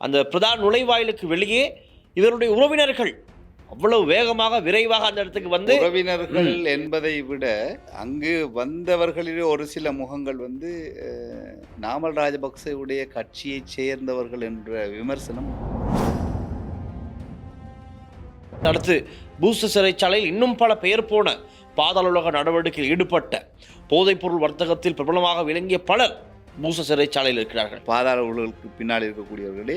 அந்த பிரதான நுழைவாயிலுக்கு வெளியே இவருடைய உறவினர்கள் அவ்வளவு வேகமாக விரைவாக அந்த இடத்துக்கு வந்து உறவினர்கள் என்பதை விட அங்கு வந்தவர்களிலே ஒரு சில முகங்கள் நாமல் ராஜபக்சேவுடைய கட்சியைச் சேர்ந்தவர்கள் என்ற விமர்சனம். அடுத்து பூஸ்ட சிறைச்சாலையில் இன்னும் பல பெயர் போன பாதாள உலக நடவடிக்கையில் ஈடுபட்ட போதைப்பொருள் வர்த்தகத்தில் பிரபலமாக விளங்கிய பலர் பூஸ்ட சிறைச்சாலையில் இருக்கிறார்கள். பாதாள உலகுக்கு பின்னால் இருக்கக்கூடியவர்களே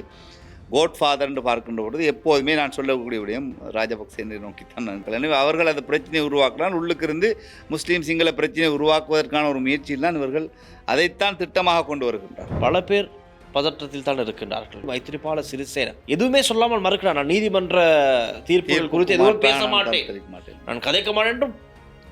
கோட்ஃபாதர் என்று பார்க்கின்ற பொழுது எப்போதுமே நான் சொல்லக்கூடிய விடயம் ராஜபக்சே நோக்கித்தான் நினைக்கிறேன். எனவே அவர்கள் அந்த பிரச்சனையை உருவாக்கலாம், உள்ளுக்கு இருந்து முஸ்லீம் சிங்கள பிரச்சனையை உருவாக்குவதற்கான ஒரு முயற்சியில் தான் இவர்கள் அதைத்தான் திட்டமாக கொண்டு வருகின்றார். பல பேர் பதற்றத்தில் தான் இருக்கின்றார்கள். மைத்திரிபால சிறிசேன எதுவுமே சொல்லாமல் மறுக்கிறார். நான் நீதிமன்ற தீர்ப்புகள் குறித்து எதுவும் பேச மாட்டேன், நான் கதைக்க மாட்டேன் என்றும்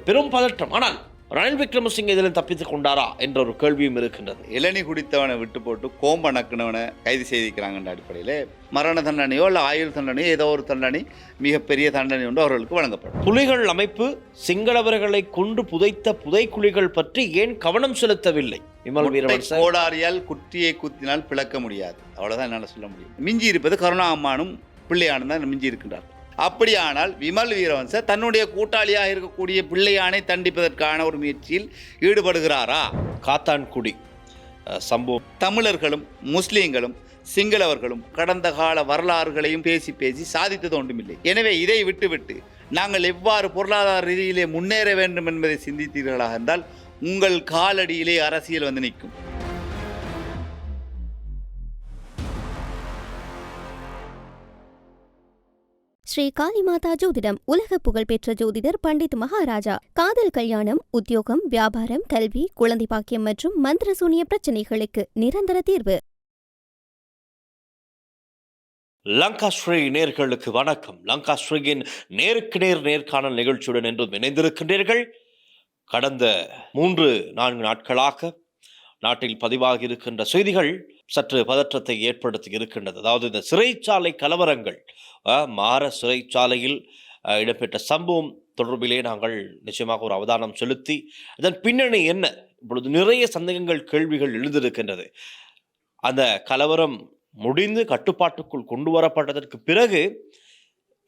பெரும் பதற்றம். ஆனால் ரணில் விக்ரமசிங்க இதில் தப்பித்துக் கொண்டாரா என்ற ஒரு கேள்வியும் இருக்கின்றது. இளநி குடித்தவனை விட்டு போட்டு கோம்ப நக்குனவனை கைது செய்திருக்கிறாங்கன்ற அடிப்படையில் மரண தண்டனையோ இல்லை ஆயுள் தண்டனையோ ஏதோ ஒரு தண்டனை, மிகப்பெரிய தண்டனை ஒன்று அவர்களுக்கு வழங்கப்படும். புலிகள் அமைப்பு சிங்களவர்களை கொண்டு புதைத்த புதைக்குழிகள் பற்றி ஏன் கவனம் செலுத்தவில்லை? விமல் வீரவன்ச கோடாரியால் குற்றியை குத்தினால் பிளக்க முடியாது, அவ்வளவுதான் என்னால் சொல்ல முடியும். மிஞ்சி இருப்பது கருணா அம்மானும் பிள்ளையானும் தான் மிஞ்சி இருக்கின்றார். அப்படியானால் விமல் வீரவன்ச தன்னுடைய கூட்டாளியாக இருக்கக்கூடிய பிள்ளையானை தண்டிப்பதற்கான ஒரு முயற்சியில் ஈடுபடுகிறாரா? காத்தான்குடி சம்பவம் தமிழர்களும் முஸ்லீம்களும் சிங்களவர்களும் கடந்த கால வரலாறுகளையும் பேசி பேசி சாதித்தது ஒன்றுமில்லை. எனவே இதை விட்டுவிட்டு நாங்கள் எவ்வாறு பொருளாதார ரீதியிலே முன்னேற வேண்டும் என்பதை சிந்தித்தீர்களாக இருந்தால் உங்கள் காலடியிலே அரசியல் வந்து நிற்கும். ஸ்ரீ காளிமாதா ஜோதிடம் உலக புகழ்பெற்ற ஜோதிடர் பண்டித் மகாராஜா. காதல், கல்யாணம், உத்தியோகம், வியாபாரம், கல்வி, குழந்தை பாக்கியம் மற்றும் மந்திர சூனிய பிரச்சனைகளுக்கு நிரந்தர தீர்வு. லங்கா ஸ்ரீ நேர்களுக்கு வணக்கம். லங்கா ஸ்ரீயின் நேருக்கு நேர் நேர்காணல் நிகழ்ச்சியுடன் என்றும் இணைந்திருக்கின்றீர்கள். கடந்த 3-4 நாட்களாக நாட்டில் பதிவாகி இருக்கின்ற செய்திகள் சற்று பதற்றத்தை ஏற்படுத்தி இருக்கின்றது. அதாவது இந்த சிறைச்சாலை கலவரங்கள், மார சிறைச்சாலையில் இடம்பெற்ற சம்பவம் தொடர்பிலே நாங்கள் நிச்சயமாக ஒரு அவதானம் செலுத்தி அதன் பின்னணி என்ன, இப்பொழுது நிறைய சந்தேகங்கள், கேள்விகள் எழுந்திருக்கின்றது. அந்த கலவரம் முடிந்து கட்டுப்பாட்டுக்குள் கொண்டு வரப்பட்டதற்கு பிறகு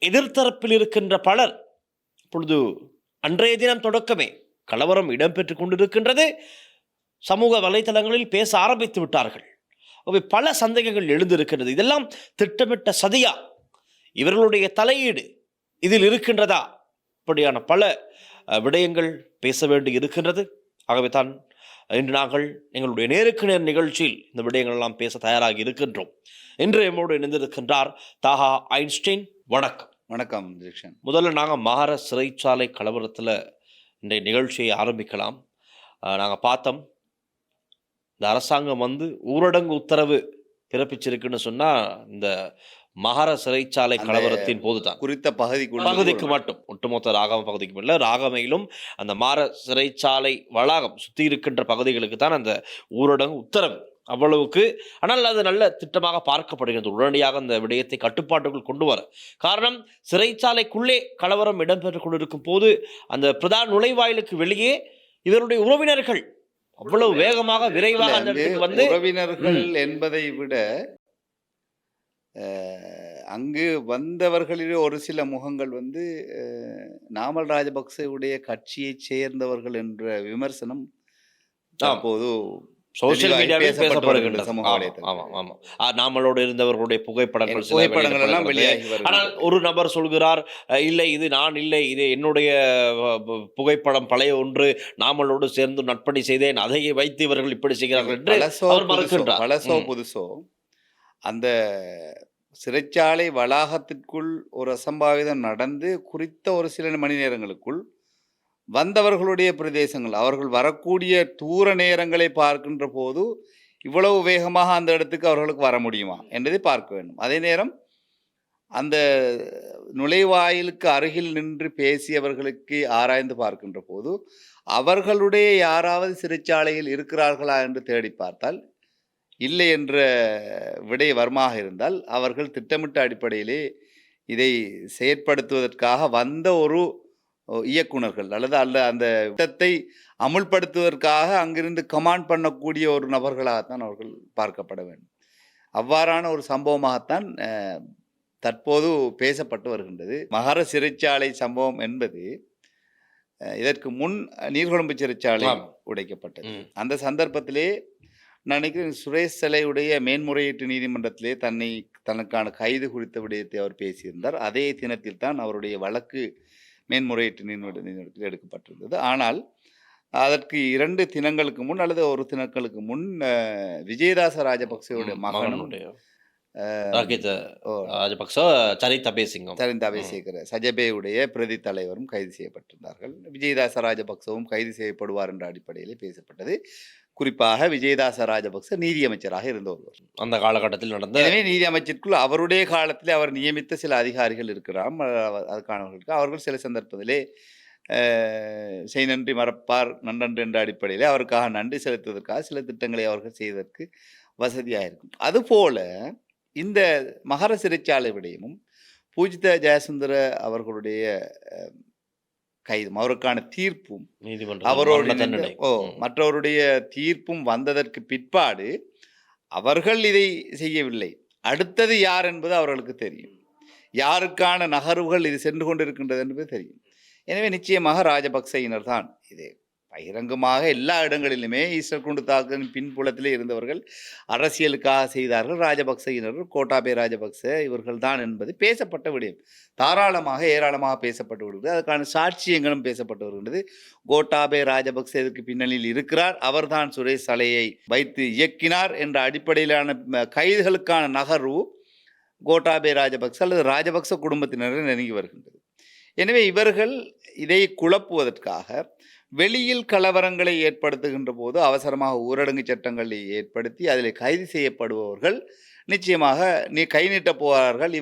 எதிர்த்தரப்பில் இருக்கின்ற பலர் இப்பொழுது அன்றைய தினம் தொடக்கமே கலவரம் இடம்பெற்றுக் கொண்டிருக்கின்றது, சமூக வலைதளங்களில் பேச ஆரம்பித்து விட்டார்கள். பல சந்தேகங்கள் எழுந்திருக்கின்றது. இதெல்லாம் திட்டமிட்ட சதியா, இவர்களுடைய தலையீடு இதில் இருக்கின்றதா? இப்படியான பல விடயங்கள் பேச வேண்டி இருக்கின்றது. ஆகவே தான் இன்று நாங்கள் எங்களுடைய நேருக்கு நேர் நிகழ்ச்சியில் இந்த விடயங்கள் எல்லாம் பேச தயாராகி இருக்கின்றோம். இன்று நம்மோடு இணைந்திருக்கின்றார் தாஹா ஐன்ஸ்டைன். வணக்கம். வணக்கம். முதல்ல நாங்கள் மார சிறைச்சாலை கலவரத்தில் இன்றைய நிகழ்ச்சியை ஆரம்பிக்கலாம். நாங்கள் பார்த்தோம், இந்த அரசாங்கம் ஊரடங்கு உத்தரவு பிறப்பிச்சிருக்குன்னு சொன்னா இந்த மகார சிறைச்சாலை கலவரத்தின் போதுதான் குறித்த பகுதிக்கு மட்டும், ஒட்டுமொத்த ராகம பகுதிக்கும் இல்லை, ராகமையிலும் அந்த மார சிறைச்சாலை வளாகம் சுற்றி இருக்கின்ற பகுதிகளுக்கு தான் அந்த ஊரடங்கு உத்தரவு அவ்வளவுக்கு. ஆனால் அது நல்ல திட்டமாக பார்க்கப்படுகிறது. உடனடியாக அந்த விடயத்தை கட்டுப்பாட்டுக்குள் கொண்டு வர காரணம், சிறைச்சாலைக்குள்ளே கலவரம் இடம்பெற்றுக் கொண்டிருக்கும் போது அந்த பிரதான நுழைவாயிலுக்கு வெளியே இவருடைய உறவினர்கள் அவ்வளவு வேகமாக விரைவாக அந்த இடத்துக்கு உறவினர்கள் என்பதை விட அங்கு வந்தவர்களிலே ஒரு சில முகங்கள் நாமல் ராஜபக்சேவுடைய கட்சியைச் சேர்ந்தவர்கள் என்ற விமர்சனம் அப்போது சோசியல் மீடியாவே பேசப்படுகின்றது. நாமளோடு இருந்தவர்களுடைய புகைப்படங்கள் எல்லாம் வெளியாகி. ஆனால் ஒரு நபர் சொல்கிறார், இல்லை இது நான் இல்லை, இது என்னுடைய புகைப்படம், பழைய ஒன்று, நாமளோடு சேர்ந்து நட்பணி செய்தேன், அதை வைத்து இவர்கள் இப்படி செய்கிறார்கள் என்று அவர் மறுக்கின்றார். பழசோ புதுசோ அந்த சிறைச்சாலை வளாகத்திற்குள் ஒரு அசம்பாவிதம் நடந்து குறித்த ஒரு சில மணி நேரங்களுக்குள் வந்தவர்களுடைய பிரதேசங்கள், அவர்கள் வரக்கூடிய தூர நேரங்களை பார்க்கின்ற போது இவ்வளவு வேகமாக அந்த இடத்துக்கு அவர்களுக்கு வர முடியுமா என்பதை பார்க்க வேண்டும். அதே நேரம் அந்த நுழைவாயிலுக்கு அருகில் நின்று பேசியவர்களுக்கு ஆராய்ந்து பார்க்கின்ற போது அவர்களுடைய யாராவது சிறைச்சாலையில் இருக்கிறார்களா என்று தேடி பார்த்தால் இல்லை என்ற விடை வருமாக இருந்தால் அவர்கள் திட்டமிட்ட அடிப்படையிலே இதை செயற்படுத்துவதற்காக வந்த ஒரு இயக்குனர்கள் அல்லது அந்த திட்டத்தை அமுல்படுத்துவதற்காக அங்கிருந்து கமாண்ட் பண்ணக்கூடிய ஒரு நபர்களாகத்தான் அவர்கள் பார்க்கப்பட வேண்டும். அவ்வாறான ஒரு சம்பவமாகத்தான் தற்போது பேசப்பட்டு வருகின்றது. மகர சிறைச்சாலை சம்பவம் என்பது இதற்கு முன் நீர்கொழும்பு சிறைச்சாலை ஆம். உடைக்கப்பட்டது. ம். அந்த சந்தர்ப்பத்திலே நான் நினைக்கிறேன் சுரேஷ் சலையுடைய மேன்முறையீட்டு நீதிமன்றத்திலே தனக்கான கைது குறித்த விடயத்தை அவர் பேசியிருந்தார். அதே தினத்தில் தான் அவருடைய வழக்கு மேன்முறையீட்டு நீதிமன்றத்தில் எடுக்கப்பட்டிருந்தது. ஆனால் அதற்கு 2 தினங்களுக்கு முன் அல்லது 1 தினங்களுக்கு முன் விஜயதாச ராஜபக்சேவுடைய மகனும் மகனுடைய ராகித ஓ ராஜபக்ச சரித் அபேசிங்கம். சரிந்த அபேசேகர சஜபேவுடைய பிரதி தலைவரும் கைது செய்யப்பட்டிருந்தார்கள். விஜயதாச ராஜபக்சவும் கைது செய்யப்படுவார் என்ற அடிப்படையிலே பேசப்பட்டது. குறிப்பாக விஜயதாச ராஜபக்ச நீதியமைச்சராக இருந்த ஒருவர். அந்த காலகட்டத்தில் நடந்த எனவே நீதி அமைச்சருக்குள் அவருடைய காலத்திலே அவர் நியமித்த சில அதிகாரிகள் இருக்கிறார். அதுக்கானவர்களுக்கு அவர்கள் சில சந்தர்ப்பத்திலே செய் நன்றி மறப்பார் நன்றன்று என்ற அடிப்படையில் அவருக்காக நன்றி செலுத்துவதற்காக சில திட்டங்களை அவர்கள் செய்வதற்கு வசதியாக இருக்கும். அதுபோல இந்த மகர சிறைச்சாலை விடயமும் பூஜித ஜெயசுந்தர அவர்களுடைய கைதும் அவருக்கான தீர்ப்பும் நீதிமன்ற அவரோடு மரண தண்டனை. மற்றவருடைய தீர்ப்பும் வந்ததற்கு பிற்பாடு அவர்கள் இதை செய்யவில்லை. அடுத்தது யார் என்பது அவர்களுக்கு தெரியும். யாருக்கான நகர்வுகள் இது சென்று கொண்டிருக்கின்றது என்பது தெரியும். எனவே நிச்சயமாக ராஜபக்சையினர் தான் இது பகிரங்கமாக எல்லா இடங்களிலுமே ஈஸ்டர் குண்டு தாக்குதலின் பின்புலத்திலே இருந்தவர்கள் அரசியலுக்காக செய்தார்கள். ராஜபக்சையினர் கோட்டாபே ராஜபக்ச இவர்கள் தான் என்பது பேசப்பட்ட விடயம். தாராளமாக ஏராளமாக பேசப்பட்டு வருகிறது. அதுக்கான சாட்சியங்களும் பேசப்பட்டு வருகின்றது. கோட்டாபே ராஜபக்ச இதற்கு பின்னணியில் இருக்கிறார், அவர்தான் சுரேஷ் சலையை வைத்து இயக்கினார் என்ற அடிப்படையிலான கைதுகளுக்கான நகர்வு கோட்டாபே ராஜபக்ச அல்லது ராஜபக்ச குடும்பத்தினரை நெருங்கி வருகின்றது. எனவே இவர்கள் இதை குழப்புவதற்காக வெளியில் கலவரங்களை ஏற்படுத்துகின்ற போது அவசரமாக ஊரடங்கு சட்டங்களை ஏற்படுத்தி அதில் கைது செய்யப்படுபவர்கள் நிச்சயமாக கை நீட்டப் போவார்கள்.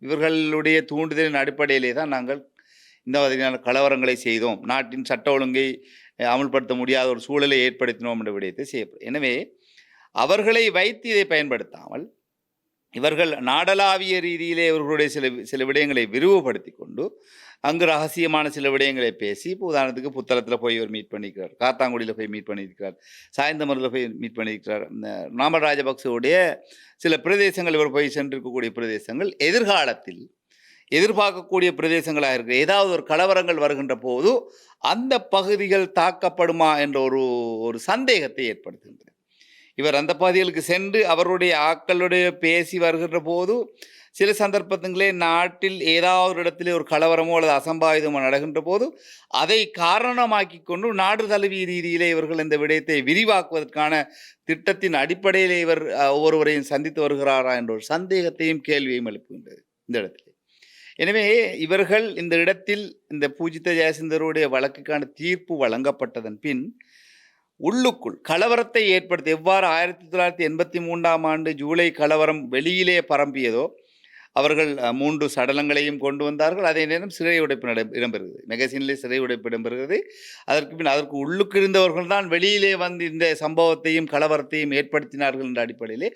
இவர்களுடைய தூண்டுதலின் அடிப்படையிலே தான் நாங்கள் இந்த மாதிரியான கலவரங்களை செய்தோம், நாட்டின் சட்ட ஒழுங்கை அமுல்படுத்த முடியாத ஒரு சூழலை ஏற்படுத்தினோம் என்ற விடயத்தை செய்யப்படும். எனவே அவர்களை வைத்து இதை பயன்படுத்தாமல் இவர்கள் நாடளாவிய ரீதியிலே இவர்களுடைய சில விடயங்களை விரிவுபடுத்தி கொண்டு அங்கு ரகசியமான சில விடயங்களை பேசி, இப்போ உதாரணத்துக்கு புத்தளத்தில் போய் இவர் மீட் பண்ணியிருக்கிறார், காத்தாங்குடியில் போய் மீட் பண்ணியிருக்கிறார், சாய்ந்தமரில் போய் மீட் பண்ணியிருக்கிறார். நாமல் ராஜபக்சவுடைய சில பிரதேசங்கள் இவர் போய் சென்றிருக்கக்கூடிய பிரதேசங்கள் எதிர்காலத்தில் எதிர்பார்க்கக்கூடிய பிரதேசங்களாக இருக்கிற ஏதாவது ஒரு கலவரங்கள் வருகின்ற போது அந்த பகுதிகள் தாக்கப்படுமா என்ற ஒரு சந்தேகத்தை ஏற்படுத்துகின்றது. இவர் அந்த பகுதிகளுக்கு சென்று அவருடைய ஆக்களுடைய பேசி வருகின்ற போது சில சந்தர்ப்பங்களே நாட்டில் ஏதாவது ஒரு இடத்திலே ஒரு கலவரமோ அல்லது அசம்பாவிதமோ நடக்கின்ற போது அதை காரணமாக்கி கொண்டு நாடு தழுவிய ரீதியிலே இவர்கள் இந்த விடயத்தை விரிவாக்குவதற்கான திட்டத்தின் அடிப்படையிலே இவர் ஒவ்வொருவரையும் சந்தித்து வருகிறாரா என்ற ஒரு சந்தேகத்தையும் கேள்வியையும் எழுப்புகின்றது இந்த இடத்தில். எனவே இவர்கள் இந்த இடத்தில் இந்த பூஜித ஜெயசுந்தருடைய வழக்குக்கான தீர்ப்பு வழங்கப்பட்டதன் பின் உள்ளுக்குள் கலவரத்தை ஏற்படுத்தி எவ்வாறு 1983ஆம் ஆண்டு ஜூலை கலவரம் வெளியிலே பரம்பியதோ அவர்கள் 3 சடலங்களையும் கொண்டு வந்தார்கள். அதே நேரம் சிறை உடைப்பு இடம்பெறுகிறது, மெகசினிலே சிறை உடைப்பு இடம்பெறுகிறது. அதற்கு பின் அதற்கு உள்ளுக்கு இருந்தவர்கள் தான் வெளியிலே வந்து இந்த சம்பவத்தையும் கலவரத்தையும் ஏற்படுத்தினார்கள் என்ற அடிப்படையிலே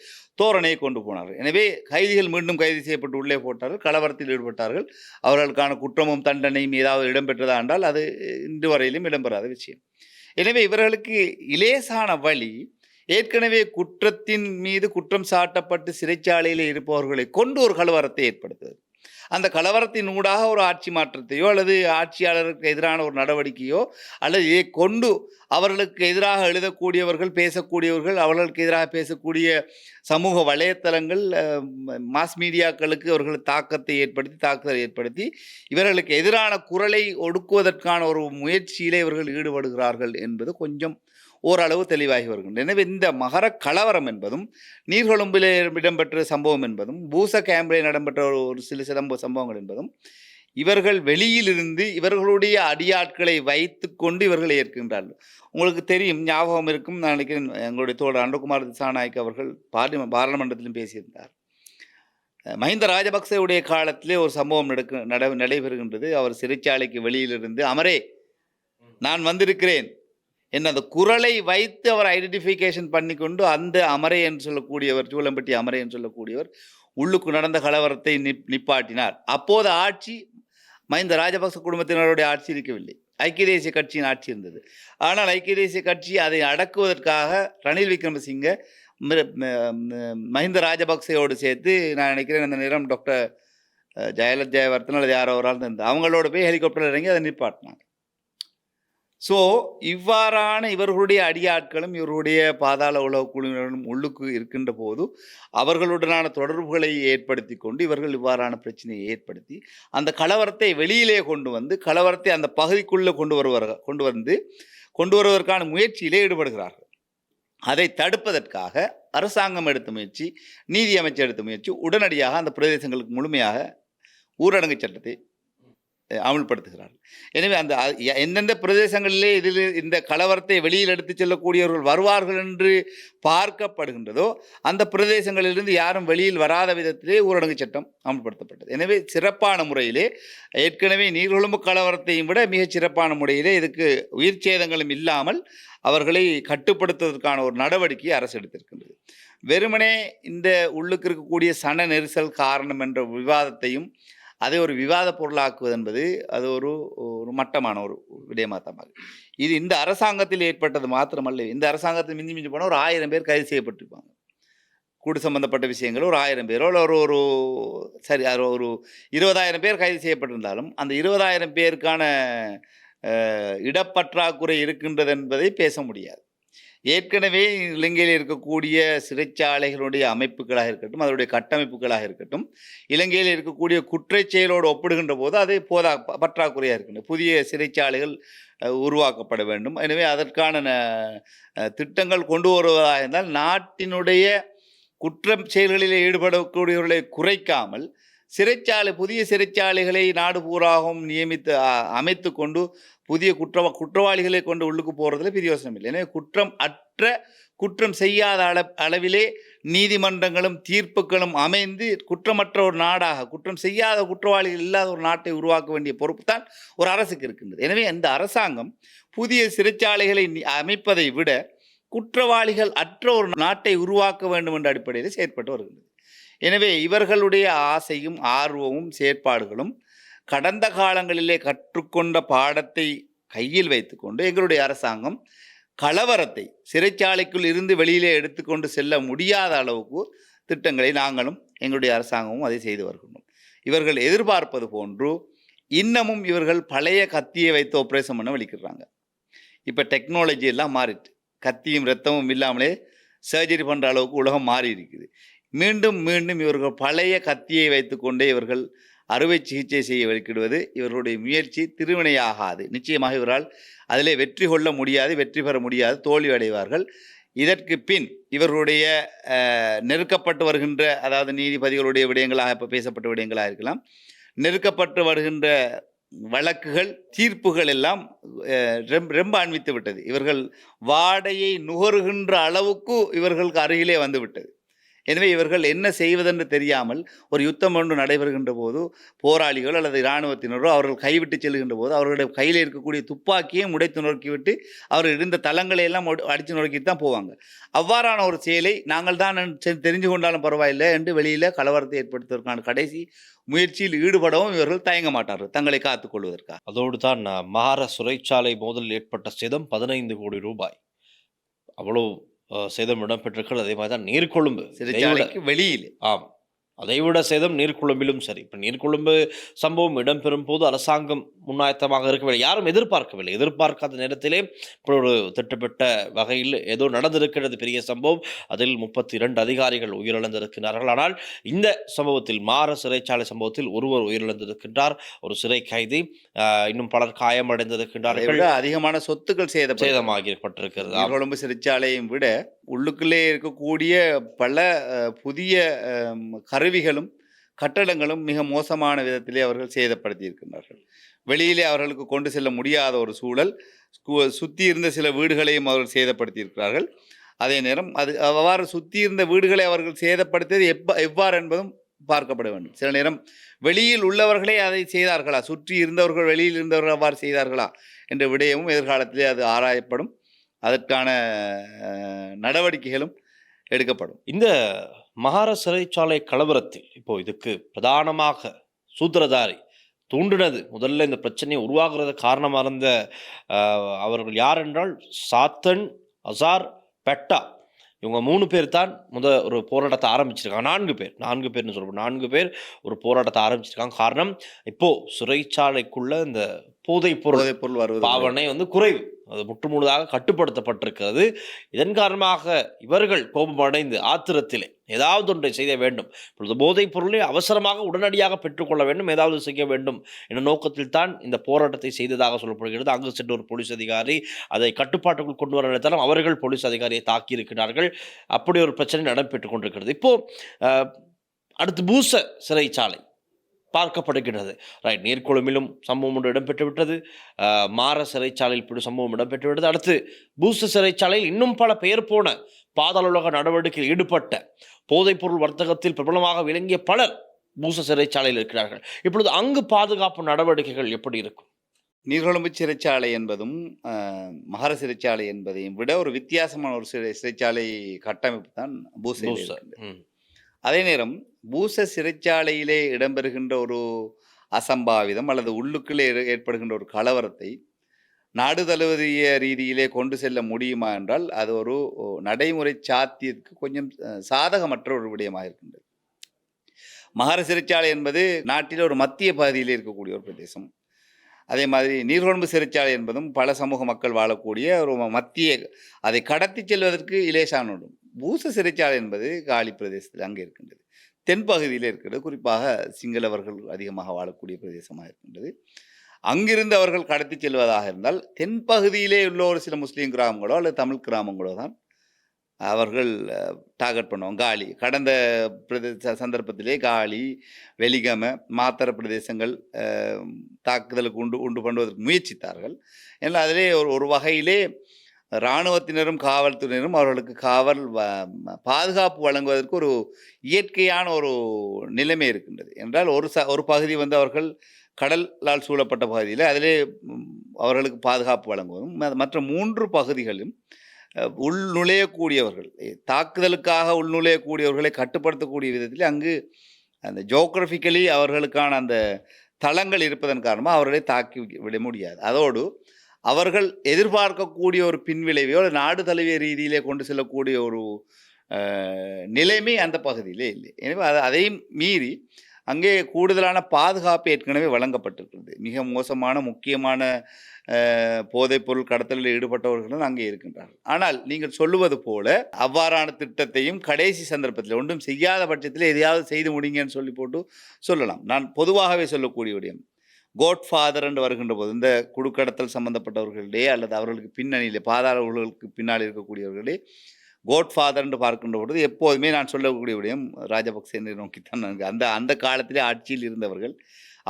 தோரணையை கொண்டு போனார்கள். எனவே கைதிகள் மீண்டும் கைது செய்யப்பட்டு உள்ளே போட்டார்கள், கலவரத்தில் ஈடுபட்டார்கள். அவர்களுக்கான குற்றமும் தண்டனையும் ஏதாவது இடம்பெற்றதா என்றால் அது இன்று வரையிலும் இடம்பெறாத விஷயம். எனவே இவர்களுக்கு இலேசான வழி ஏற்கனவே குற்றத்தின் மீது குற்றம் சாட்டப்பட்டு சிறைச்சாலையில் இருப்பவர்களை கொண்டு ஒரு கலவரத்தை ஏற்படுத்துவது. அந்த கலவரத்தின் ஊடாக ஒரு ஆட்சி மாற்றத்தையோ அல்லது ஆட்சியாளருக்கு எதிரான ஒரு நடவடிக்கையோ அல்லது இதை கொண்டு அவர்களுக்கு எதிராக எழுதக்கூடியவர்கள் பேசக்கூடியவர்கள் அவர்களுக்கு எதிராக பேசக்கூடிய சமூக வலைத்தளங்கள் மாஸ் மீடியாக்களுக்கு அவர்கள் தாக்குதலை ஏற்படுத்தி இவர்களுக்கு எதிரான குரலை ஒடுக்குவதற்கான ஒரு முயற்சியிலே இவர்கள் ஈடுபடுகிறார்கள் என்பது கொஞ்சம் ஓரளவு தெளிவாகி வருகின்றன. எனவே இந்த மகர கலவரம் என்பதும் நீர்கொழும்பிலே இடம்பெற்ற சம்பவம் என்பதும் பூச கேம்பிலே இடம்பெற்ற ஒரு சில சம்பவங்கள் என்பதும் இவர்கள் வெளியிலிருந்து இவர்களுடைய அடியாட்களை வைத்து கொண்டு இவர்கள் ஏற்கின்றார்கள். உங்களுக்கு தெரியும், ஞாபகம் இருக்கும், நான் நினைக்கிறேன் எங்களுடைய தோழர் அனுகுமார் திசாநாயக் அவர்கள் பாராளுமன்றத்திலும் பேசியிருந்தார். மஹிந்த ராஜபக்சேவுடைய காலத்திலே ஒரு சம்பவம் நடைபெறுகின்றது. அவர் சிறைச்சாலைக்கு வெளியிலிருந்து அமரே நான் வந்திருக்கிறேன் என்ன அந்த குரலை வைத்து அவர் ஐடென்டிஃபிகேஷன் பண்ணி கொண்டு அந்த அமரே என்று சொல்லக்கூடியவர், சூளம்பட்டி அமரே என்று சொல்லக்கூடியவர் உள்ளுக்கு நடந்த கலவரத்தை நிப்பாட்டினார். அப்போது ஆட்சி மஹிந்த ராஜபக்ச குடும்பத்தினருடைய ஆட்சி இருக்கவில்லை, ஐக்கிய தேசிய கட்சியின் ஆட்சி இருந்தது. ஆனால் ஐக்கிய தேசிய கட்சி அதை அடக்குவதற்காக ரணில் விக்ரமசிங்க மஹிந்த ராஜபக்சேயோடு சேர்த்து நான் நினைக்கிறேன் அந்த நேரம் டாக்டர் ஜெயலலிதா ஜெயவர்தன் அல்லது யாரோ ஒரு ஆள் இருந்து அவங்களோட போய் ஹெலிகாப்டர் இறங்கி அதை நிப்பாட்டினாங்க. ஸோ இவ்வாறான இவர்களுடைய அடியாட்களும் இவர்களுடைய பாதாள உலக குழுவினர்களும் உள்ளுக்கு இருக்கின்ற போது அவர்களுடனான தொடர்புகளை ஏற்படுத்தி கொண்டு இவர்கள் இவ்வாறான பிரச்சனையை ஏற்படுத்தி அந்த கலவரத்தை வெளியிலே கொண்டு வந்து கலவரத்தை அந்த பகுதிக்குள்ளே கொண்டு வருவதற்கான முயற்சியிலே ஈடுபடுகிறார்கள். அதை தடுப்பதற்காக அரசாங்கம் எடுத்த முயற்சி, நீதி அமைச்சர் எடுத்த முயற்சி, உடனடியாக அந்த பிரதேசங்களுக்கு முழுமையாக ஊரடங்கு சட்டத்தை அமுல்படுத்துகிறார்கள். எனவே அந்த எந்தெந்த பிரதேசங்களிலே இதில் இந்த கலவரத்தை வெளியில் எடுத்து செல்லக்கூடியவர்கள் வருவார்கள் என்று பார்க்கப்படுகின்றதோ அந்த பிரதேசங்களிலிருந்து யாரும் வெளியில் வராத விதத்திலே ஊரடங்கு சட்டம் அமுல்படுத்தப்பட்டது. எனவே சிறப்பான முறையிலே ஏற்கனவே நீர்கொழும்பு கலவரத்தையும் விட மிகச் சிறப்பான முறையிலே இதுக்கு உயிர் சேதங்களும் இல்லாமல் அவர்களை கட்டுப்படுத்துவதற்கான ஒரு நடவடிக்கையை அரசு எடுத்திருக்கின்றது. வெறுமனே இந்த உள்ளுக்கு இருக்கக்கூடிய சன நெரிசல் காரணம் என்ற விவாதத்தையும் அதை ஒரு விவாத பொருளாக்குவது என்பது அது ஒரு மட்டமான ஒரு விடயமாத்தமாக. இது இந்த அரசாங்கத்தில் ஏற்பட்டது மாத்திரமல்ல, இந்த அரசாங்கத்தில் மிஞ்சி போனால் ஒரு 1000 பேர் கைது செய்யப்பட்டிருப்பாங்க. கூடு சம்பந்தப்பட்ட விஷயங்கள் ஒரு 1000 பேரோ ஒரு சரி ஒரு 20,000 பேர் கைது செய்யப்பட்டிருந்தாலும் அந்த 20,000 பேருக்கான இடப்பற்றாக்குறை இருக்கின்றது என்பதை பேச முடியாது. ஏற்கனவே இலங்கையில் இருக்கக்கூடிய சிறைச்சாலைகளுடைய அமைப்புகளாக இருக்கட்டும், அதனுடைய கட்டமைப்புகளாக இருக்கட்டும், இலங்கையில் இருக்கக்கூடிய குற்றச் செயலோடு ஒப்பிடுகின்ற போது அது பற்றாக்குறையாக இருக்கின்றன. புதிய சிறைச்சாலைகள் உருவாக்கப்பட வேண்டும். எனவே அதற்கான திட்டங்கள் கொண்டு வருவதாக இருந்தால் நாட்டினுடைய குற்றம் செயல்களில் ஈடுபடக்கூடியவர்களை குறைக்காமல் புதிய சிறைச்சாலைகளை நாடு பூராகவும் அமைத்து கொண்டு புதிய குற்றவாளிகளை கொண்டு உள்ளுக்கு போகிறதுல பெரிய யோசனை இல்லை. எனவே குற்றம் செய்யாத அளவிலே நீதிமன்றங்களும் தீர்ப்புகளும் அமைந்து குற்றமற்ற ஒரு நாடாக, குற்றம் செய்யாத குற்றவாளிகள் இல்லாத ஒரு நாட்டை உருவாக்க வேண்டிய பொறுப்பு தான் ஒரு அரசுக்கு இருக்கின்றது. எனவே இந்த அரசாங்கம் புதிய சிறைச்சாலைகளை அமைப்பதை விட குற்றவாளிகள் அற்ற ஒரு நாட்டை உருவாக்க வேண்டும் என்ற அடிப்படையில் செயற்பட்டு வருகின்றது. எனவே இவர்களுடைய ஆசையும் ஆர்வமும் செயற்பாடுகளும் கடந்த காலங்களிலே கற்றுக்கொண்ட பாடத்தை கையில் வைத்துக்கொண்டு எங்களுடைய அரசாங்கம் கலவரத்தை சிறைச்சாலைக்குள் இருந்து வெளியிலே எடுத்துக்கொண்டு செல்ல முடியாத அளவுக்கு திட்டங்களை நாங்களும் எங்களுடைய அரசாங்கமும் அதை செய்து வருகின்றோம். இவர்கள் எதிர்பார்ப்பது போன்று இன்னமும் இவர்கள் பழைய கத்தியை வைத்து ஆப்ரேஷன் பண்ண வலிக்கிறாங்க. இப்போ டெக்னாலஜி எல்லாம் மாறிட்டு கத்தியும் ரத்தமும் இல்லாமலே சர்ஜரி பண்ணுற அளவுக்கு உலகம் மாறி இருக்குது. மீண்டும் இவர்கள் பழைய கத்தியை வைத்துக்கொண்டே இவர்கள் அறுவை சிகிச்சை செய்ய வைக்கிடுவது இவர்களுடைய முயற்சி திருவினையாகாது. நிச்சயமாக இவரால் அதிலே வெற்றி கொள்ள முடியாது, வெற்றி பெற முடியாது, தோல்வி அடைவார்கள். இதற்கு பின் இவர்களுடைய நெருக்கப்பட்டு வருகின்ற, அதாவது நீதிபதிகளுடைய விடயங்களாக இப்போ பேசப்பட்ட விடயங்களாக இருக்கலாம், நெருக்கப்பட்டு வருகின்ற வழக்குகள் தீர்ப்புகள் எல்லாம் ரொம்ப அண்மித்து விட்டது. இவர்கள் வாடையை நுகருகின்ற அளவுக்கு இவர்களுக்கு அருகிலே வந்து விட்டது. எனவே இவர்கள் என்ன செய்வதென்று தெரியாமல் ஒரு யுத்தம் ஒன்று நடைபெறுகின்ற போது போராளிகள் அல்லது இராணுவத்தினரோ அவர்கள் கைவிட்டு செல்கின்ற போது அவர்களுடைய கையில் இருக்கக்கூடிய துப்பாக்கியை உடைத்து நொறுக்கிவிட்டு அவர்கள் இருந்த தளங்களை எல்லாம் அடித்து நொறுக்கிட்டு தான் போவாங்க. அவ்வாறான ஒரு செயலை நாங்கள் தான் தெரிஞ்சு கொண்டாலும் பரவாயில்லை என்று வெளியில் கலவரத்தை ஏற்படுத்துவதற்கான கடைசி முயற்சியில் ஈடுபடவும் இவர்கள் தயங்க மாட்டார்கள் தங்களை காத்துக் கொள்வதற்காக. அதோடு தான் மகார சிறைச்சாலை மோதலில் ஏற்பட்ட சேதம் 15 கோடி ரூபாய். அவ்வளோ சேதம் இடம்பெற்றிருக்கிறது. அதே மாதிரி தான் நீர்கொழும்பு சிறைச்சாலைக்கு வெளியில், ஆம், அதைவிட சேதம் நீர்கொழும்பிலும் சரி. இப்போ நீர்கொழும்பு சம்பவம் இடம்பெறும் போது அரசாங்கம் முன்னாயத்தமாக இருக்கவில்லை, யாரும் எதிர்பார்க்கவில்லை. எதிர்பார்க்காத நேரத்திலே இப்படி ஒரு திட்டமிட்ட வகையில் ஏதோ நடந்திருக்கிறது பெரிய சம்பவம். அதில் 32 அதிகாரிகள் உயிரிழந்திருக்கிறார்கள். ஆனால் இந்த சம்பவத்தில் மகார சிறைச்சாலை சம்பவத்தில் ஒருவர் உயிரிழந்திருக்கின்றார், ஒரு சிறை கைதி. இன்னும் பலர் காயமடைந்திருக்கின்றார்கள். அதிகமான சொத்துக்கள் சேதமாகிப்பட்டிருக்கிறது. நீர்கொழும்பு சிறைச்சாலையும் விட உள்ளுக்குள்ளே இருக்கக்கூடிய பல புதிய கருவிகளும் கட்டடங்களும் மிக மோசமான விதத்திலே அவர்கள் சேதப்படுத்தி இருக்கின்றார்கள். வெளியிலே அவர்களுக்கு கொண்டு செல்ல முடியாத ஒரு சூழல். சுற்றி இருந்த சில வீடுகளையும் அவர்கள் சேதப்படுத்தி இருக்கிறார்கள். அதே நேரம் அவ்வாறு சுற்றி இருந்த வீடுகளை அவர்கள் சேதப்படுத்தியது எவ்வாறு என்பதும் பார்க்கப்பட வேண்டும். சில நேரம் வெளியில் உள்ளவர்களே அதை செய்தார்களா, சுற்றி இருந்தவர்கள் வெளியில் இருந்தவர்கள் அவ்வாறு செய்தார்களா என்ற விடயமும் எதிர்காலத்திலே அது ஆராயப்படும். அதற்கான நடவடிக்கைகளும் எடுக்கப்படும். இந்த மகார சிறைச்சாலை கலவரத்தில் இப்போ இதுக்கு பிரதானமாக சூத்திரதாரி தூண்டினது, முதல்ல இந்த பிரச்சனையை உருவாகிறது காரணமாக இருந்த அவர்கள் யார் என்றால் சாத்தன் அசார் பெட்டா. இவங்க 3 பேர் தான் ஒரு போராட்டத்தை ஆரம்பிச்சிருக்காங்க. 4 பேர்ன்னு சொல்றோம். 4 பேர் ஒரு போராட்டத்தை ஆரம்பிச்சிருக்காங்க. காரணம், இப்போ சிறைச்சாலைக்குள்ள இந்த போதைப்பொருள் போதைப்பொருள் வருவது பாவனை குறைவு. அது முற்றுமுழுதாக கட்டுப்படுத்தப்பட்டிருக்கிறது. இதன் காரணமாக இவர்கள் கோபமடைந்து ஆத்திரத்திலே ஏதாவது ஒன்றை செய்ய வேண்டும். இப்பொழுது போதைப் பொருளை அவசரமாக உடனடியாக பெற்றுக்கொள்ள வேண்டும், ஏதாவது செய்ய வேண்டும் என்ற நோக்கத்தில் தான் இந்த போராட்டத்தை செய்ததாக சொல்லப்படுகிறது. அங்கு சென்ற ஒரு போலீஸ் அதிகாரி அதை கட்டுப்பாட்டுக்குள் கொண்டு வர நினைத்தாலும் அவர்கள் போலீஸ் அதிகாரியை தாக்கியிருக்கிறார்கள். அப்படி ஒரு பிரச்சனை நடைபெற்றுக் கொண்டிருக்கிறது. இப்போ அடுத்து பூச சிறைச்சாலை பார்க்கப்படுகிறது. ரைட், நீர்கொழும்பிலும் சம்பவம் ஒன்று இடம்பெற்றுவிட்டது. மார சிறைச்சாலையில் இப்படி சம்பவம் இடம்பெற்றுவிட்டது. அடுத்து பூச சிறைச்சாலையில் இன்னும் பல பெயர் போன பாதாள உலக நடவடிக்கையில் ஈடுபட்ட போதைப்பொருள் வர்த்தகத்தில் பிரபலமாக விளங்கிய பலர் பூச சிறைச்சாலையில் இருக்கிறார்கள். இப்பொழுது அங்கு பாதுகாப்பு நடவடிக்கைகள் எப்படி இருக்கும்? நீர்கொழும்பு சிறைச்சாலை என்பதும் மகர சிறைச்சாலை என்பதையும் விட ஒரு வித்தியாசமான ஒரு சிறைச்சாலை கட்டமைப்பு தான் பூச. அதே நேரம் பூச சிறைச்சாலையிலே இடம்பெறுகின்ற ஒரு அசம்பாவிதம் அல்லது உள்ளுக்குள்ளே ஏற்படுகின்ற ஒரு கலவரத்தை நாடு தழுவிய ரீதியிலே கொண்டு செல்ல முடியுமா என்றால் அது ஒரு நடைமுறை சாத்தியத்துக்கு கொஞ்சம் சாதகமற்ற ஒரு விடயமாக இருக்கின்றது. மகர சிறைச்சாலை என்பது நாட்டில் ஒரு மத்திய பகுதியில் இருக்கக்கூடிய ஒரு பிரதேசம். அதே மாதிரி நீர்கொழும்பு சிறைச்சாலை என்பதும் பல சமூக மக்கள் வாழக்கூடிய ஒரு மத்திய, அதை கடத்தி செல்வதற்கு இலேசான ஒன்று. பூச சிறைச்சாலை என்பது காலி பிரதேசத்தில் அங்கே இருக்கின்றது, தென்பகுதியில் இருக்கிறது. குறிப்பாக சிங்களவர்கள் அதிகமாக வாழக்கூடிய பிரதேசமாக இருக்கின்றது. அங்கிருந்து அவர்கள் கடத்தி செல்வதாக இருந்தால் தென்பகுதியிலே உள்ள ஒரு சில முஸ்லீம் கிராமங்களோ அல்லது தமிழ் கிராமங்களோ தான் அவர்கள் டார்கெட் பண்ணுவாங்க. காலி கடந்த சந்தர்ப்பத்திலே காலி, வெலிகம, மாத்தர பிரதேசங்கள் தாக்குதலுக்கு உண்டு பண்ணுவதற்கு முயற்சித்தார்கள். ஏன்னா அதிலே ஒரு வகையிலே இராணுவத்தினரும் காவல்துறையினரும் அவர்களுக்கு பாதுகாப்பு வழங்குவதற்கு ஒரு இயற்கையான ஒரு நிலைமை இருக்கின்றது. என்றால் ஒரு பகுதி அவர்கள் கடலால் சூழப்பட்ட பகுதியில் அதிலே அவர்களுக்கு பாதுகாப்பு வழங்குவதும், மற்ற 3 பகுதிகளும் உள்நுழையக்கூடியவர்கள், தாக்குதலுக்காக உள்நுழையக்கூடியவர்களை கட்டுப்படுத்தக்கூடிய விதத்தில் அங்கு அந்த ஜோக்ரபிக்கலி அவர்களுக்கான அந்த தளங்கள் இருப்பதன் காரணமாக அவர்களை தாக்கி விட முடியாது. அதோடு அவர்கள் எதிர்பார்க்கக்கூடிய ஒரு பின்விளைவையோ நாடு தழுவிய ரீதியிலே கொண்டு செல்லக்கூடிய ஒரு நிலைமை அந்த பகுதியிலே இல்லை. எனவே அதையும் மீறி அங்கே கூடுதலான பாதுகாப்பு ஏற்கனவே வழங்கப்பட்டிருக்கிறது. மிக மோசமான முக்கியமான போதைப்பொருள் கடத்தலில் ஈடுபட்டவர்களும் அங்கே இருக்கின்றார்கள். ஆனால் நீங்கள் சொல்லுவது போல அவ்வாறான திட்டத்தையும் கடைசி சந்தர்ப்பத்தில் ஒன்றும் செய்யாத பட்சத்தில் எதையாவது செய்து முடிங்கன்னு போட்டு சொல்லலாம். நான் பொதுவாகவே சொல்லக்கூடிய விடயம், கோட்ஃபாதர் என்று வருகின்ற போது இந்த குடுக்கடத்தல் சம்பந்தப்பட்டவர்களிடையே அல்லது அவர்களுக்கு பின்னணியிலே பாதாள உலகளுக்கு பின்னால் இருக்கக்கூடியவர்களே கோட்ஃபாதர் என்று பார்க்கின்ற பொழுது எப்போதுமே நான் சொல்லக்கூடிய விடயம் ராஜபக்சேனை நோக்கித்தான். அந்த காலத்திலே ஆட்சியில் இருந்தவர்கள்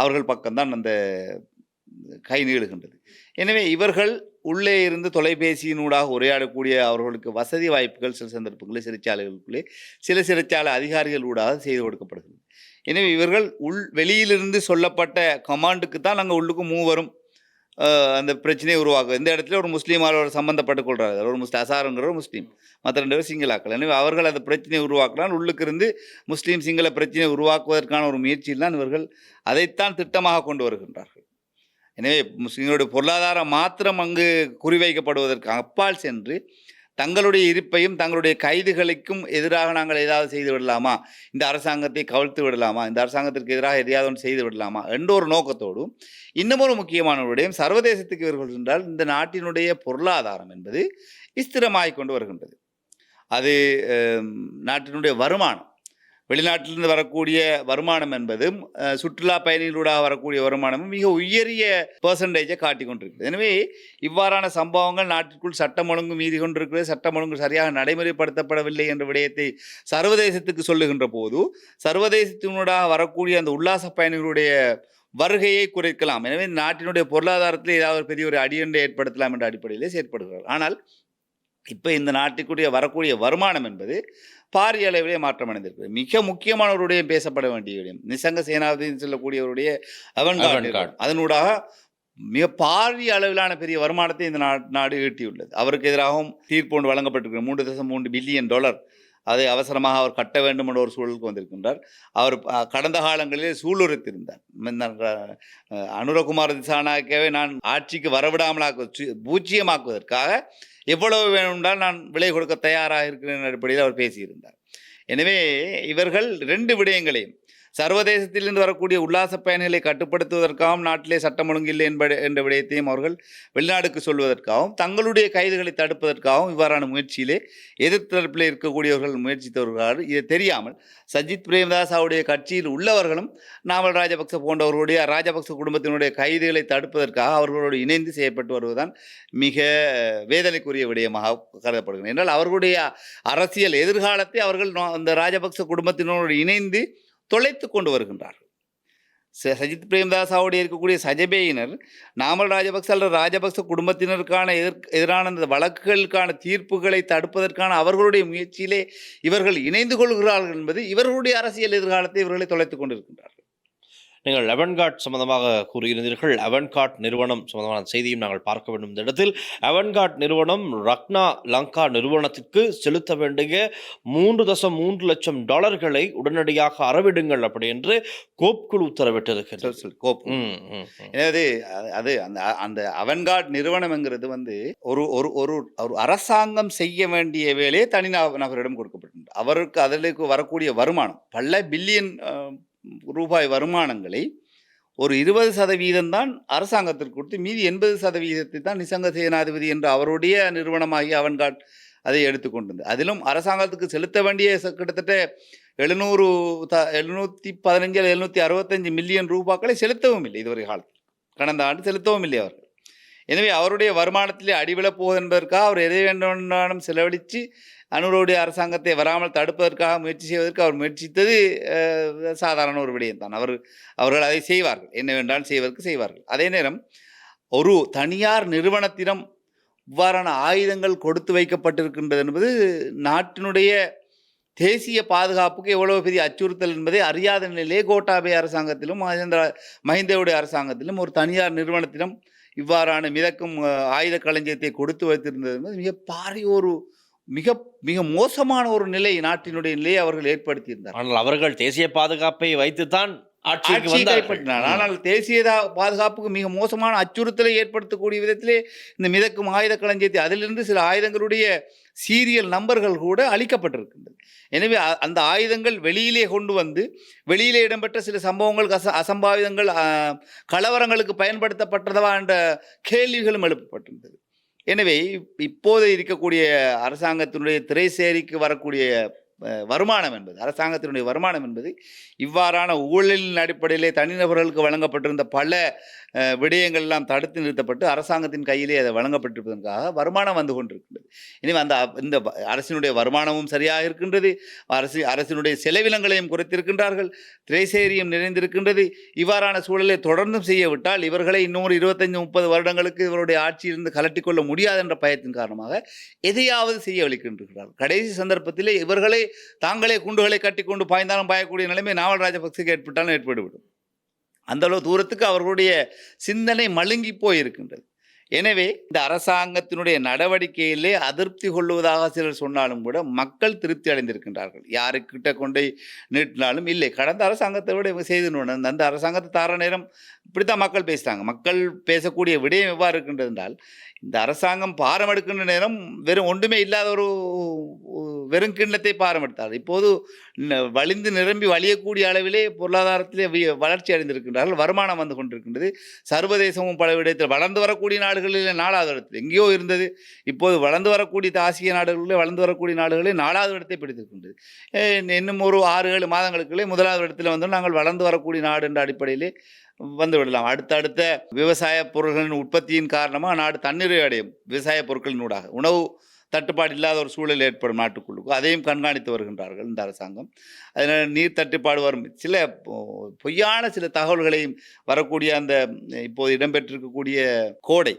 அவர்கள் பக்கம்தான் அந்த கை நீளுகின்றது. எனவே இவர்கள் உள்ளே இருந்து தொலைபேசியினூடாக உரையாடக்கூடிய அவர்களுக்கு வசதி வாய்ப்புகள் சில சந்தர்ப்பங்களில் சிறைச்சாலைகளுக்குள்ளே சில சிறைச்சாலை அதிகாரிகளூடாக செய்து கொடுக்கப்படுகிறது. எனவே இவர்கள் வெளியிலிருந்து சொல்லப்பட்ட கமாண்டுக்கு தான் நாங்கள் உள்ளுக்கு மூவரும் அந்த பிரச்சனையை உருவாக்கும். இந்த இடத்துல ஒரு முஸ்லீமாரோட சம்பந்தப்பட்டுக் கொள்றாரு, ஒரு அசாருங்கிற ஒரு முஸ்லீம், மற்ற 2 பேர் சிங்களாக்கள். எனவே அவர்கள் அந்த பிரச்சனையை உருவாக்கலாம். உள்ளுக்கு இருந்து முஸ்லீம் சிங்கள பிரச்சனையை உருவாக்குவதற்கான ஒரு முயற்சியில் தான் இவர்கள் அதைத்தான் திட்டமாக கொண்டு வருகின்றார்கள். எனவே முஸ்லீம்களுடைய பொருளாதாரம் மாத்திரம் அங்கு குறிவைக்கப்படுவதற்கு அப்பால் சென்று தங்களுடைய இருப்பையும் தங்களுடைய கைதுகளுக்கும் எதிராக நாங்கள் ஏதாவது செய்து விடலாமா, இந்த அரசாங்கத்தை கவிழ்த்து விடலாமா, இந்த அரசாங்கத்திற்கு எதிராக எதையாவது ஒன்று செய்து விடலாமா என்ற ஒரு நோக்கத்தோடும், இன்னும் ஒரு முக்கியமான விடயம், சர்வதேசத்துக்கு இவர்கள் என்றால் இந்த நாட்டினுடைய பொருளாதாரம் என்பது ஸ்திரமாகிக் கொண்டு வருகின்றது. அது நாட்டினுடைய வருமானம், வெளிநாட்டிலிருந்து வரக்கூடிய வருமானம் என்பதும் சுற்றுலா பயணிகளூடாக வரக்கூடிய வருமானமும் மிக உயரிய பெர்சன்டேஜை காட்டி கொண்டிருக்கிறது. எனவே இவ்வாறான சம்பவங்கள் நாட்டிற்குள் சட்டம் ஒழுங்கு மீறி கொண்டிருக்கிறது, சட்டம் ஒழுங்கு சரியாக நடைமுறைப்படுத்தப்படவில்லை என்ற விடயத்தை சர்வதேசத்துக்கு சொல்லுகின்ற போது சர்வதேசத்தினூடாக வரக்கூடிய அந்த உல்லாச பயணிகளுடைய வருகையை குறைக்கலாம். எனவே நாட்டினுடைய பொருளாதாரத்தில் ஏதாவது பெரிய ஒரு அடியொன்றை ஏற்படுத்தலாம் என்ற அடிப்படையிலே செயற்படுகிறார். ஆனால் இப்போ இந்த நாட்டுக்குரிய வரக்கூடிய வருமானம் என்பது பாரிய அளவிலே மாற்றம் அடைந்திருக்கிறது. மிக முக்கியமானவருடைய பேசப்பட வேண்டிய விடயம் நிசங்க சேனாபதி சொல்லக்கூடியவருடைய அவன்கார்டு, அதனூடாக மிக பாரிய அளவிலான பெரிய வருமானத்தை இந்த நாடு ஈட்டியுள்ளது. அவருக்கு எதிராகவும் தீர்ப்பு ஒன்று வழங்கப்பட்டிருக்கிறது. $3.3 பில்லியன் அதை அவசரமாக அவர் கட்ட வேண்டும் என்ற ஒரு சூழலுக்கு வந்திருக்கின்றார். அவர் கடந்த காலங்களிலே சூளுரைத்திருந்தார். அனுரகுமார திசாநாயக்கவை நான் ஆட்சிக்கு வரவிடாமலாக்கு பூஜ்ஜியமாக்குவதற்காக எவ்வளவு வேணுமென்றால் நான் விலை கொடுக்க தயாராக இருக்கிறேன் அடிப்படையில் அவர் பேசியிருந்தார். எனவே இவர்கள் 2 விடயங்களையும் சர்வதேசத்திலிருந்து வரக்கூடிய உல்லாச பயணிகளை கட்டுப்படுத்துவதற்காகவும் நாட்டிலே சட்டம் ஒழுங்கு இல்லை என்ற விடயத்தையும் அவர்கள் வெளிநாடுக்கு சொல்வதற்காகவும் தங்களுடைய கைதுகளை தடுப்பதற்காகவும் இவ்வாறான முயற்சியிலே எதிர்த்தரப்பில் இருக்கக்கூடியவர்கள் முயற்சித்தவர்கள் இதை தெரியாமல் சஜித் பிரேமதாசாவுடைய கட்சியில் உள்ளவர்களும் நாமல் ராஜபக்ச போன்றவர்களுடைய ராஜபக்ச குடும்பத்தினுடைய கைதுகளை தடுப்பதற்காக அவர்களோடு இணைந்து செய்யப்பட்டு வருவதுதான் மிக வேதனைக்குரிய விடயமாக கருதப்படுகிறது. என்றால் அவர்களுடைய அரசியல் எதிர்காலத்தை அவர்கள் அந்த ராஜபக்ச குடும்பத்தினரோடு இணைந்து தொலைத்து கொண்டு வருகின்றார்கள். சஜித் பிரேமதாசாவோடு இருக்கக்கூடிய சஜபேயினர் நாமல் ராஜபக்ச அல்லது ராஜபக்ச குடும்பத்தினருக்கான எதிரான இந்த வழக்குகளுக்கான தீர்ப்புகளை தடுப்பதற்கான அவர்களுடைய முயற்சியிலே இவர்கள் இணைந்து கொள்கிறார்கள் என்பது இவர்களுடைய அரசியல் எதிர்காலத்தை இவர்களை தொலைத்து கொண்டிருக்கின்றார்கள். நீங்கள் அவன்கார்ட் சம்பந்தமாக கூறியிருந்தீர்கள். அவன்கார்ட் நிறுவனம் சம்பந்தமான செய்தியும் நாங்கள் பார்க்க வேண்டும். இந்த இடத்தில் அவன்கார்ட் நிறுவனம் ரக்னா லங்கா நிறுவனத்திற்கு செலுத்த வேண்டிய $3.3 லட்சம் உடனடியாக அறவிடுங்கள் அப்படி என்று கோப் குழு உத்தரவிட்டிருக்கிறது. அதாவது அது அந்த அவன்கார்ட் நிறுவனம்ங்கிறது ஒரு ஒரு ஒரு அரசாங்கம் செய்ய வேண்டிய வேலையை தனி நபரிடம் கொடுக்கப்பட்டது. அவருக்கு அதில் வரக்கூடிய வருமானம் பல பில்லியன் ரூபாய் வருமானங்களை ஒரு 20% தான் அரசாங்கத்திற்கு கொடுத்து மீதி 80% தான் நிசங்க சேனாதிபதி என்ற அவருடைய நிறுவனமாகிய அவன்கார்ட் அதை எடுத்துக்கொண்டது. அதிலும் அரசாங்கத்துக்கு செலுத்த வேண்டிய கிட்டத்தட்ட 715 765 மில்லியன் ரூபாய்களை செலுத்தவும் இல்லை. இதுவரை காலத்தில் கடந்த ஆண்டு செலுத்தவும் இல்லை அவர்கள். எனவே அவருடைய வருமானத்திலே அடிவிழப் போவது என்பதற்காக அவர் எதை வேண்டாலும் செலவழித்து அனுருடைய அரசாங்கத்தை வராமல் தடுப்பதற்காக முயற்சி செய்வதற்கு அவர் முயற்சித்தது சாதாரண ஒரு விடயம்தான். அவர்கள் அதை செய்வார்கள், என்ன வேண்டாலும் செய்வார்கள். அதே நேரம் ஒரு தனியார் நிறுவனத்திடம் இவ்வாறான ஆயுதங்கள் கொடுத்து வைக்கப்பட்டிருக்கின்றது என்பது நாட்டினுடைய தேசிய பாதுகாப்புக்கு எவ்வளவு பெரிய அச்சுறுத்தல் என்பதை அறியாத நிலையிலே கோட்டாபே அரசாங்கத்திலும் மஹிந்தவுடைய அரசாங்கத்திலும் ஒரு தனியார் நிறுவனத்திடம் இவ்வாறான மிதக்கும் ஆயுத களஞ்சியத்தை கொடுத்து வைத்திருந்தது என்பது மிக பாரிய ஒரு மிக மிக மோசமான ஒரு நிலை, நாட்டினுடைய நிலையை அவர்கள் ஏற்படுத்தியிருந்தார். ஆனால் அவர்கள் தேசிய பாதுகாப்பை வைத்துத்தான் ஆட்சியை கைப்பற்றினார். ஆனால் தேசிய பாதுகாப்புக்கு மிக மோசமான அச்சுறுத்தலை ஏற்படுத்தக்கூடிய விதத்திலே இந்த மிதக்கும் ஆயுத களஞ்சியத்தை அதிலிருந்து சில ஆயுதங்களுடைய சீரியல் நம்பர்கள் கூட அளிக்கப்பட்டிருக்கின்றது. எனவே அந்த ஆயுதங்கள் வெளியிலே கொண்டு வந்து வெளியிலே இடம்பெற்ற சில சம்பவங்கள் அசம்பாவிதங்கள் கலவரங்களுக்கு பயன்படுத்தப்பட்டதா என்ற கேள்விகளும் எழுப்பப்பட்டிருந்தது. எனவே இப்போது இருக்கக்கூடிய அரசாங்கத்தினுடைய திரைசேரிக்கு வரக்கூடிய வருமானம் என்பது அரசாங்கத்தினுடைய வருமானம் என்பது இவ்வாறான ஊழலின் அடிப்படையிலே தனிநபர்களுக்கு வழங்கப்பட்டிருந்த பல விடயங்கள் எல்லாம் தடுத்து நிறுத்தப்பட்டு அரசாங்கத்தின் கையிலே அதை வழங்கப்பட்டிருப்பதற்காக வருமானம் வந்து கொண்டிருக்கின்றது. எனவே இந்த அரசினுடைய வருமானமும் சரியாக இருக்கின்றது, அரசினுடைய செலவினங்களையும் குறைத்திருக்கின்றார்கள், திரைசேரியும் நிறைந்திருக்கின்றது. இவ்வாறான சூழலை தொடர்ந்தும் செய்யவிட்டால் இவர்களை இன்னொரு 25-30 வருடங்களுக்கு இவருடைய ஆட்சியிலிருந்து கலட்டிக்கொள்ள முடியாது என்ற பயத்தின் காரணமாக எதையாவது செய்ய வலிக்கின்றார்கள். கடைசி சந்தர்ப்பத்திலே இவர்களை தாங்களே குண்டுகளை கட்டிக்கொண்டு பாய்ந்தாலும் பாயக்கூடிய நிலைமை நாமல் ராஜபக்சேக்கு ஏற்பட்டாலும் ஏற்பட்டுவிடும். அந்த அளவு தூரத்துக்கு அவர்களுடைய சிந்தனை மழுங்கி போயிருக்கின்றது. எனவே இந்த அரசாங்கத்தினுடைய நடவடிக்கையிலே அதிருப்தி கொள்வதாக சிலர் சொன்னாலும் கூட மக்கள் திருப்தி அடைந்திருக்கின்றார்கள். யாருக்கிட்ட கொண்டு நீட்டினாலும் இல்லை, கடந்த அரசாங்கத்தை விட இவங்க செய்து அந்த அரசாங்கத்தை தார நேரம் இப்படித்தான் மக்கள் பேசுகிறாங்க. மக்கள் பேசக்கூடிய விடயம் எவ்வாறு இருக்கின்றது என்றால், இந்த அரசாங்கம் பாரம் எடுக்கின்ற நேரம் வெறும் ஒன்றுமே இல்லாத ஒரு வெறும் கிண்ணத்தை பாரம் எடுத்தார். இப்போது வலிந்து நிரம்பி வலியக்கூடிய அளவிலே பொருளாதாரத்திலே வளர்ச்சி அடைந்திருக்கின்றார்கள், வருமானம் வந்து கொண்டிருக்கின்றது. சர்வதேசமும் பல விடயத்தில் வளர்ந்து வரக்கூடிய நாடுகளில் 4வது இடத்தில் எங்கேயோ இருந்தது, இப்போது வளர்ந்து வரக்கூடிய ஆசிய நாடுகளில் வளர்ந்து வரக்கூடிய நாடுகளில் 4வது இடத்தை பிடித்திருக்கின்றது. இன்னும் ஒரு 6-7 மாதங்களுக்குள்ளே 1வது இடத்தில் வந்து நாங்கள் வளர்ந்து வரக்கூடிய நாடு என்ற அடிப்படையிலே வந்து விடலாம். அடுத்தடுத்த விவசாய பொருட்களின் உற்பத்தியின் காரணமாக நாடு தண்ணீரை அடையும். விவசாய பொருட்களினூடாக உணவு தட்டுப்பாடு இல்லாத ஒரு சூழல் ஏற்படும் நாட்டுக்குள்ளுக்கு, அதையும் கண்காணித்து வருகின்றார்கள் இந்த அரசாங்கம். அதனால் நீர் தட்டுப்பாடு வரும் சில பொய்யான சில தகவல்களையும் வரக்கூடிய அந்த இப்போது இடம்பெற்றிருக்கக்கூடிய கோடை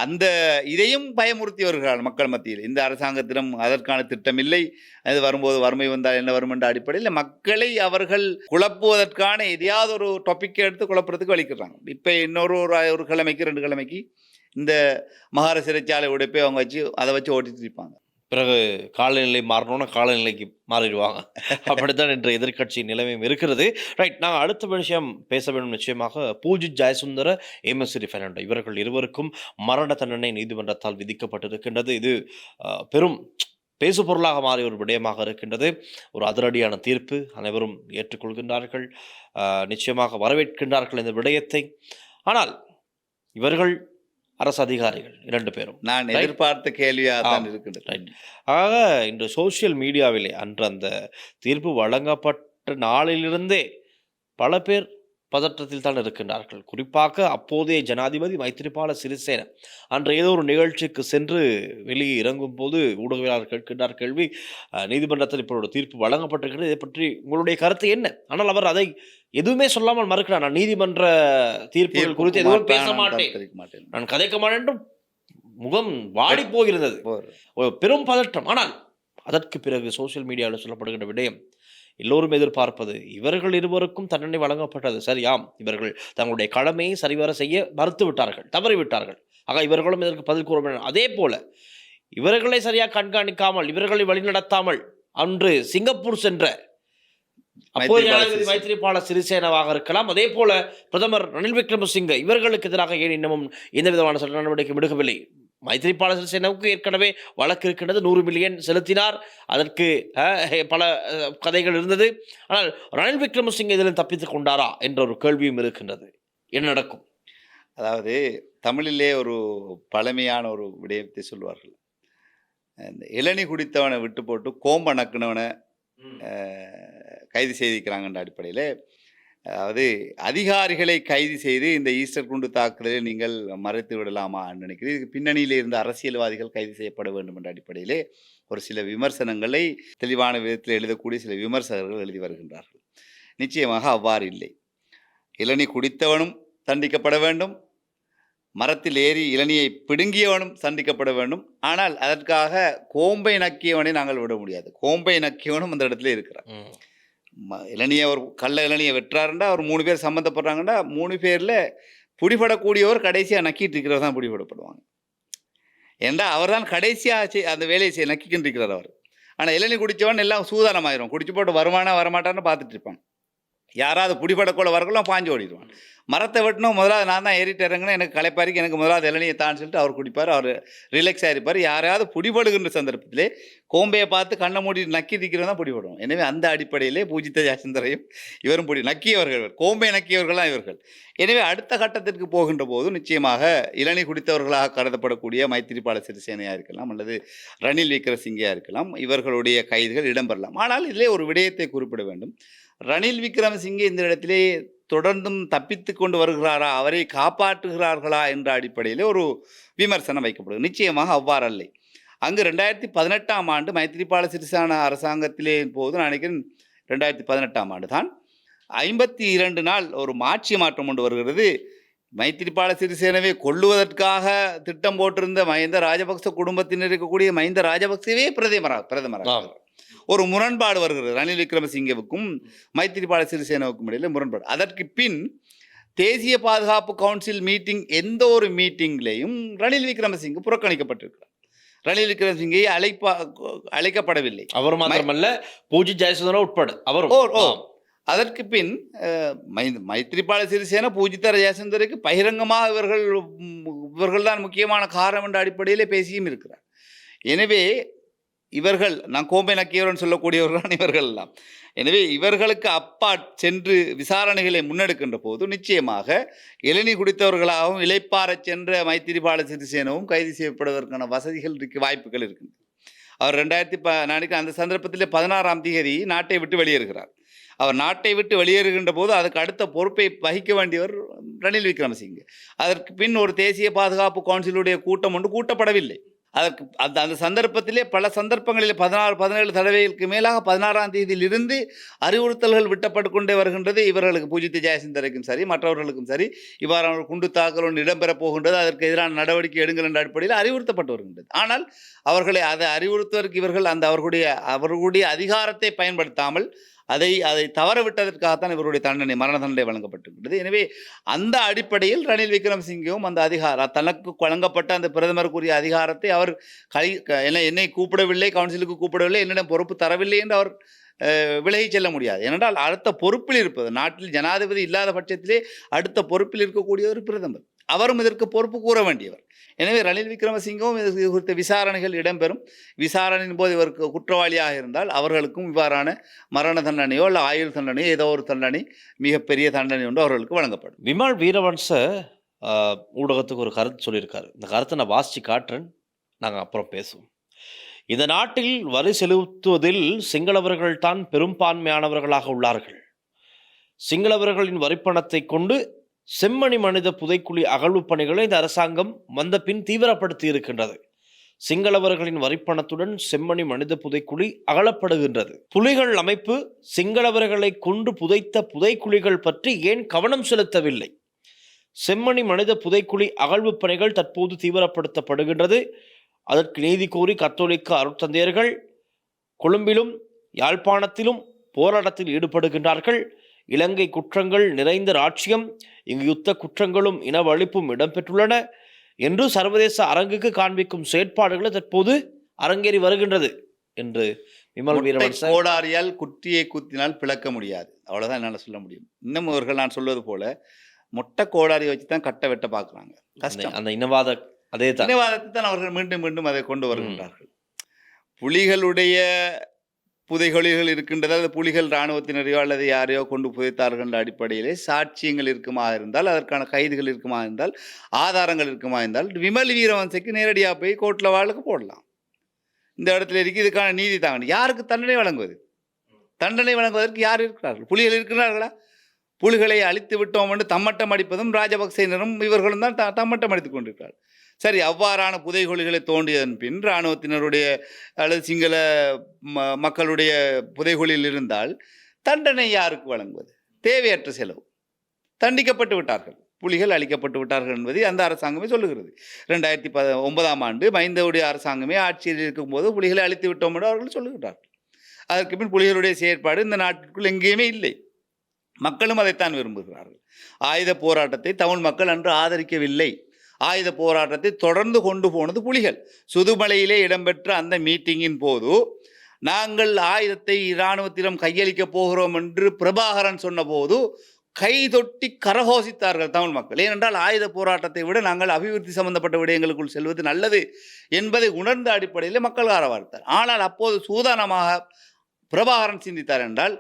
அந்த இதையும் பயமுறுத்தி வருகிறார்கள் மக்கள் மத்தியில். இந்த அரசாங்கத்திடம் அதற்கான திட்டம் இல்லை, அது வரும்போது வறுமை வந்தால் என்ன வரும் என்ற அடிப்படையில் மக்களை அவர்கள் குழப்புவதற்கான எதையாவது ஒரு டாப்பிக்கை எடுத்து குழப்புறதுக்கு வலிக்கிறாங்க. இப்போ ஒரு கிழமைக்கு 2 கிழமைக்கு இந்த மகார சிறைச்சாலை உடைப்பை அவங்க அதை வச்சு ஓட்டிட்டு இருப்பாங்க. பிறகு காலநிலை மாறணும்னா காலநிலைக்கு மாறிடுவாங்க. அப்படித்தான் இன்று எதிர்க்கட்சி நிலைமையும் இருக்கிறது. ரைட், நாங்கள் அடுத்த விஷயம் பேச வேண்டும். நிச்சயமாக பூஜித் ஜெயசுந்தர, எம்எஸ்சி ஃபெர்னாண்டோ இவர்கள் இருவருக்கும் மரண தண்டனை நீதிமன்றத்தால் விதிக்கப்பட்டிருக்கின்றது. இது பெரும் பேசு பொருளாக மாறிய ஒரு விடயமாக இருக்கின்றது. ஒரு அதிரடியான தீர்ப்பு, அனைவரும் ஏற்றுக்கொள்கின்றார்கள், நிச்சயமாக வரவேற்கின்றார்கள் இந்த விடயத்தை. ஆனால் இவர்கள் அரசு அதிகாரிகள் 2 பேரும். நான் எதிர்பார்த்த கேள்வியாக தான் இருக்கின்றது. ஆக இன்று சோசியல் மீடியாவிலே அன்று அந்த தீர்ப்பு வழங்கப்பட்ட நாளிலிருந்தே பல பேர் பதற்றத்தில் தான் இருக்கின்றார்கள். குறிப்பாக அப்போதைய ஜனாதிபதி மைத்திரிபால சிறிசேன அன்று ஏதோ ஒரு நிகழ்ச்சிக்கு சென்று வெளியே இறங்கும் போது ஊடகவியலாளர் கேட்கின்றார் கேள்வி, நீதிமன்றத்தில் இப்போ ஒரு தீர்ப்பு வழங்கப்பட்டிருக்கிறது, இதை பற்றி உங்களுடைய கருத்து என்ன? ஆனால் அவர் அதை எதுவுமே சொல்லாமல் மறுக்கிறார். நான் நீதிமன்ற தீர்ப்புகள் குறித்து எதுவும் பேச மாட்டேன், நான் கதைக்க மாட்டேன் என்றும் முகம் வாடி போகிறது. பெரும் பதற்றம். ஆனால் அதற்கு பிறகு சோசியல் மீடியாவில் சொல்லப்படுகின்ற விடயம் எல்லோரும் எதிர்பார்ப்பது, இவர்கள் இருவருக்கும் தண்டனை வழங்கப்பட்டது சரியாம், இவர்கள் தங்களுடைய கடமையை சரிவர செய்ய மறுத்து விட்டார்கள், தவறிவிட்டார்கள், ஆக இவர்களும் இதற்கு பதில் கூற வேண்டும். அதே போல இவர்களை சரியாக கண்காணிக்காமல், இவர்களை வழிநடத்தாமல் அன்று சிங்கப்பூர் சென்ற அப்போது ஜனாதிபதி மைத்திரிபால சிறிசேனவாக இருக்கலாம், அதே போல பிரதமர் ரணில் விக்ரமசிங்கே இவர்களுக்கு எதிராக ஏன் இன்னமும் எந்த விதமான சட்ட நடவடிக்கை எடுக்கவில்லை? மைத்திரிபால சிறிசேனவுக்கு ஏற்கனவே வழக்கு இருக்கின்றது, 100 மில்லியன் செலுத்தினார், அதற்கு பல கதைகள் இருந்தது. ஆனால் ரணில் விக்ரமசிங்கே இதில் தப்பித்துக் கொண்டாரா என்ற ஒரு கேள்வியும் இருக்கின்றது. என்ன நடக்கும்? அதாவது தமிழிலே ஒரு பழமையான ஒரு விடயத்தை சொல்வார்கள், இந்த இளநி குடித்தவனை விட்டு போட்டு கோம்ப நக்குனவனை கைது செய்திருக்கிறாங்கன்ற அடிப்படையில், அதாவது அதிகாரிகளை கைது செய்து இந்த ஈஸ்டர் குண்டு தாக்குதலை நீங்கள் மறைத்து விடலாமா நினைக்கிறேன். இதுக்கு பின்னணியில் இருந்த அரசியல்வாதிகள் கைது செய்யப்பட வேண்டும் என்ற அடிப்படையிலே ஒரு சில விமர்சனங்களை தெளிவான விதத்தில் எழுதக்கூடிய சில விமர்சகர்கள் எழுதி வருகின்றார்கள். நிச்சயமாக அவ்வாறு இல்லை. இளநீ குடித்தவனும் தண்டிக்கப்பட வேண்டும், மரத்தில் ஏறி இளநியை பிடுங்கியவனும் தண்டிக்கப்பட வேண்டும். ஆனால் அதற்காக கோம்பை நக்கியவனை நாங்கள் விட முடியாது. கோம்பை நக்கியவனும் அந்த இடத்துல இருக்கிறான். இளநியை ஒரு கள்ள இளநியை வெட்டுறாருண்டா அவர் 3 பேர் சம்மந்தப்படுறாங்கண்டா 3 பேரில் பிடிபடக்கூடியவர் கடைசியாக நக்கிட்டு இருக்கிறவர் தான் பிடிபடப்படுவாங்க. ஏண்டா அவர் தான் கடைசியாக அந்த வேலையை செய்ய நக்கிக்கிட்டு இருக்கிறார் அவர். ஆனால் இளநீ குடித்தவன் எல்லாம் சூதானமாயிரும், குடிச்சு போட்டு வருமானா வரமாட்டான்னு பார்த்துட்டு இருப்பான். யாராவது பிடிபடக்கூட வரக்குள்ள பாஞ்சு ஓடிடுவான். மரத்தை வெட்டணும், முதலாவது நான் தான் ஏறிட்டு இறங்கினா எனக்கு களைப்பாரிக்கு எனக்கு முதலாவது இளநியை தான் சொல்லிட்டு அவர் குடிப்பார், அவர் ரிலாக்ஸாக இருப்பார். யாரையாவது பிடிபடுகின்ற சந்தர்ப்பத்திலே கோம்பையை பார்த்து கண்ணை மூடி நக்கி திக்கிறதா பிடிபடும். எனவே அந்த அடிப்படையிலே பூஜித்த ஜெயசுந்தரையும் இவரும் நக்கியவர்கள், கோம்பை நக்கியவர்கள்லாம் இவர்கள். எனவே அடுத்த கட்டத்திற்கு போகின்ற போது நிச்சயமாக இளநீ குடித்தவர்களாக கருதப்படக்கூடிய மைத்திரிபால சிறிசேனையாக இருக்கலாம் அல்லது ரணில் விக்ரமசிங்கேயா இருக்கலாம், இவர்களுடைய கைதுகள் இடம்பெறலாம். ஆனால் இதிலே ஒரு விடயத்தை குறிப்பிட வேண்டும். ரணில் விக்ரமசிங்கே இந்த இடத்திலே தொடர்ந்தும் தப்பித்து கொண்டு வருகிறாரா, அவரை காப்பாற்றுகிறார்களா என்ற அடிப்படையில் ஒரு விமர்சனம் வைக்கப்படுது. நிச்சயமாக அவ்வாறல்ல. அங்கு 2018ஆம் ஆண்டு மைத்திரிபால சிறிசேன அரசாங்கத்திலே போது நான் நினைக்கிறேன் 2018ஆம் ஆண்டு தான் 52 நாள் ஒரு ஆட்சி மாற்றம் கொண்டு வருகிறது. மைத்திரிபால சிறிசேனவை கொல்லுவதற்காக திட்டம் போட்டிருந்த மஹிந்த ராஜபக்ச குடும்பத்தினர் இருக்கக்கூடிய மஹிந்த ராஜபக்சவே பிரதமராக ஒரு முரண்பாடு வருகிறது. ரணில் விக்ரமசிங்கவுக்கும் மைத்திரிபால சிறிசேனவுக்கும் இடையில் முரண்பாடு. அதற்கு பின் தேசிய பாதுகாப்பு கவுன்சில் மீட்டிங், எந்த ஒரு மீட்டிங்லேயும் ரணில் விக்ரமசிங்கே புறக்கணிக்கப்பட்டிருக்கிறார். ரணில் விக்ரமசிங்கே அழைக்கப்படவில்லை. அவர் மாத்திரமல்ல, பூஜித் ஜெயசுந்தர உட்பட அவரும். அதற்கு பின் மைத்திரிபால சிறிசேன பூஜித்த ஜெயசுந்தருக்கு பகிரங்கமாக இவர்கள் தான் முக்கியமான காரணம் என்ற அடிப்படையிலே பேசியும் இருக்கிறார். எனவே இவர்கள், நான் கோம்பை நக்கியவர்னு சொல்லக்கூடியவர்கள் இவர்கள் எல்லாம். எனவே இவர்களுக்கு அப்பா சென்று விசாரணைகளை முன்னெடுக்கின்ற போது நிச்சயமாக இளநீ குடித்தவர்களாகவும் இளைப்பாறச் சென்ற மைத்திரிபால சிறிசேனவும் கைது செய்யப்படுவதற்கான வசதிகள் வாய்ப்புகள் இருக்கின்றன. அவர் 2000 அந்த சந்தர்ப்பத்தில் 16ஆம் தேதி நாட்டை விட்டு வெளியேறுகிறார். அவர் நாட்டை விட்டு வெளியேறுகின்ற போது அதுக்கு அடுத்த பொறுப்பை வகிக்க வேண்டியவர் ரணில் விக்ரமசிங்கே. அதற்கு பின் ஒரு தேசிய பாதுகாப்பு கவுன்சிலுடைய கூட்டம் ஒன்று கூட்டப்படவில்லை. அதற்கு அந்த சந்தர்ப்பத்திலே பல சந்தர்ப்பங்களில் 16-17 தடவைகளுக்கு மேலாக 16ஆம் தேதியிலிருந்து அறிவுறுத்தல்கள் விட்டப்பட்டு கொண்டே வருகின்றது. இவர்களுக்கு பூஜித்த ஜெயசுந்தரைக்கும் சரி மற்றவர்களுக்கும் சரி இவ்வாறான குண்டு தாக்கல் ஒன்று இடம்பெறப் போகின்றது, அதற்கு எதிரான நடவடிக்கை எடுங்கள் என்ற அடிப்படையில் அறிவுறுத்தப்பட்டு வருகின்றது. ஆனால் அவர்களை அதை அறிவுறுத்துவதற்கு இவர்கள் அவர்களுடைய அதிகாரத்தை பயன்படுத்தாமல் அதை தவறவிட்டதற்காகத்தான் இவருடைய தண்டனை மரண தண்டனை வழங்கப்பட்டிருக்கிறது. எனவே அந்த அடிப்படையில் ரணில் விக்ரமசிங்கவும் அந்த அதிகாரம் தனக்கு வழங்கப்பட்ட அந்த பிரதமருக்குரிய அதிகாரத்தை அவர் என்னை கூப்பிடவில்லை, கவுன்சிலுக்கு கூப்பிடவில்லை, என்னிடம் பொறுப்பு தரவில்லை என்று அவர் விலகி செல்ல முடியாது. ஏனென்றால் அடுத்த பொறுப்பில் இருப்பது, நாட்டில் ஜனாதிபதி இல்லாத பட்சத்திலே அடுத்த பொறுப்பில் இருக்கக்கூடிய ஒரு பிரதமர், அவரும் இதற்கு பொறுப்பு கூற வேண்டியவர். எனவே ரணில் விக்ரமசிங்கவும் இது குறித்த விசாரணைகள் இடம்பெறும். விசாரணையின் போது இவருக்கு குற்றவாளியாக இருந்தால் அவர்களுக்கும் இவ்வாறான மரண தண்டனையோ அல்ல ஆயுள் தண்டனையோ ஏதோ ஒரு தண்டனை, மிகப்பெரிய தண்டனை ஒன்று அவர்களுக்கு வழங்கப்படும். விமல் வீரவன்ச ஊடகத்துக்கு ஒரு கருத்து சொல்லியிருக்காரு. இந்த கருத்தை நான் வாசித்து காட்டுறேன், நாங்கள் அப்புறம் பேசுவோம். இந்த நாட்டில் வரி செலுத்துவதில் சிங்களவர்கள் தான் பெரும்பான்மையானவர்களாக உள்ளார்கள். சிங்களவர்களின் வரிப்பணத்தை கொண்டு செம்மணி மனித புதைக்குழி அகழ்வு பணிகளை இந்த அரசாங்கம் வந்த பின் தீவிரப்படுத்தி இருக்கின்றது. சிங்களவர்களின் வரிப்பணத்துடன் செம்மணி மனித புதைக்குழி அகழப்படுகின்றது. புலிகள் அமைப்பு சிங்களவர்களை கொண்டு புதைத்த புதைக்குழிகள் பற்றி ஏன் கவனம் செலுத்தவில்லை? செம்மணி மனித புதைக்குழி அகழ்வு பணிகள் தற்போது தீவிரப்படுத்தப்படுகின்றது. அதற்கு நீதி கோரி கத்தோலிக்க அருட்தந்தையர்கள் கொழும்பிலும் யாழ்ப்பாணத்திலும் போராட்டத்தில் ஈடுபடுகின்றார்கள். இலங்கை குற்றங்கள் நிறைந்த ராட்சியம், இங்கு யுத்த குற்றங்களும் இனவழிப்பும் இடம்பெற்றுள்ளன என்று சர்வதேச அரங்குக்கு காண்பிக்கும் செயற்பாடுகளை தற்போது அரங்கேறி வருகின்றது என்று விமல் வீரவன்ச. கோடாரியால் குற்றியை குத்தினால் பிளக்க முடியாது, அவ்வளவுதான் என்னால் சொல்ல முடியும். இன்னும் அவர்கள் நான் சொல்வது போல மொட்டை கோடாரியை வச்சு தான் கட்ட வெட்ட பார்க்குறாங்க. கஷ்டம். அந்த இனவாத இனவாதத்தை தான் அவர்கள் மீண்டும் மீண்டும் அதை கொண்டு வருகின்றார்கள். புலிகளுடைய புதைகுழிகள் இருக்கின்றது, அது புலிகள் இராணுவத்தினரையோ அல்லது யாரையோ கொண்டு புதைத்தார்கள் என்ற அடிப்படையிலே சாட்சியங்கள் இருக்குமா இருந்தால், அதற்கான கைதுகள் இருக்குமா இருந்தால், ஆதாரங்கள் இருக்குமா இருந்தால் விமல் வீரவன்சைக்கு நேரடியாக போய் கோர்ட்டில் வாழ்க்கை போடலாம். இந்த இடத்துல இருக்கு, இதுக்கான நீதி தாங்க. யாருக்கு தண்டனை வழங்குவது? தண்டனை வழங்குவதற்கு யார் இருக்கிறார்கள்? புலிகள் இருக்கிறார்களா? புலிகளை அழித்து விட்டோம் என்று தம்மட்டம் அடிப்பதும் ராஜபக்சேனரும் இவர்களும் தான் தம்மட்டம் அடித்துக் கொண்டிருக்கிறார். சரி, அவ்வாறான புதைகுழிகளை தோண்டியதன் பின் இராணுவத்தினருடைய அல்லது சிங்கள மக்களுடைய புதைகுழியில் இருந்தால் தண்டனை யாருக்கு வழங்குவது? தேவையற்ற செலவு. தண்டிக்கப்பட்டு விட்டார்கள், புலிகள் அழிக்கப்பட்டு விட்டார்கள் என்பதை அந்த அரசாங்கமே சொல்லுகிறது. 2019ஆம் ஆண்டு மைந்தவுடைய அரசாங்கமே ஆட்சியில் இருக்கும்போது புலிகளை அழித்து விட்டோம் என்று அவர்கள் சொல்லுகிறார்கள். அதற்கு பின் புலிகளுடைய செயற்பாடு இந்த நாட்டிற்குள் எங்கேயுமே இல்லை. மக்களும் அதைத்தான் விரும்புகிறார்கள். ஆயுத போராட்டத்தை தமிழ் மக்கள் அன்று ஆதரிக்கவில்லை. ஆயுத போராட்டத்தை தொடர்ந்து கொண்டு போனது புலிகள். சுதுமலையிலே இடம்பெற்ற அந்த மீட்டிங்கின் போது நாங்கள் ஆயுதத்தை இராணுவத்திடம் கையளிக்கப் போகிறோம் என்று பிரபாகரன் சொன்னபோது கைதொட்டி கரகோசித்தார்கள் தமிழ் மக்கள். ஏனென்றால் ஆயுத போராட்டத்தை விட நாங்கள் அபிவிருத்தி சம்பந்தப்பட்ட விடயங்களுக்குள் செல்வது நல்லது என்பதை உணர்ந்த அடிப்படையில் மக்கள் ஆரவார்த்தார். ஆனால் அப்போது சூதானமாக பிரபாகரன் சிந்தித்தார் என்றால்,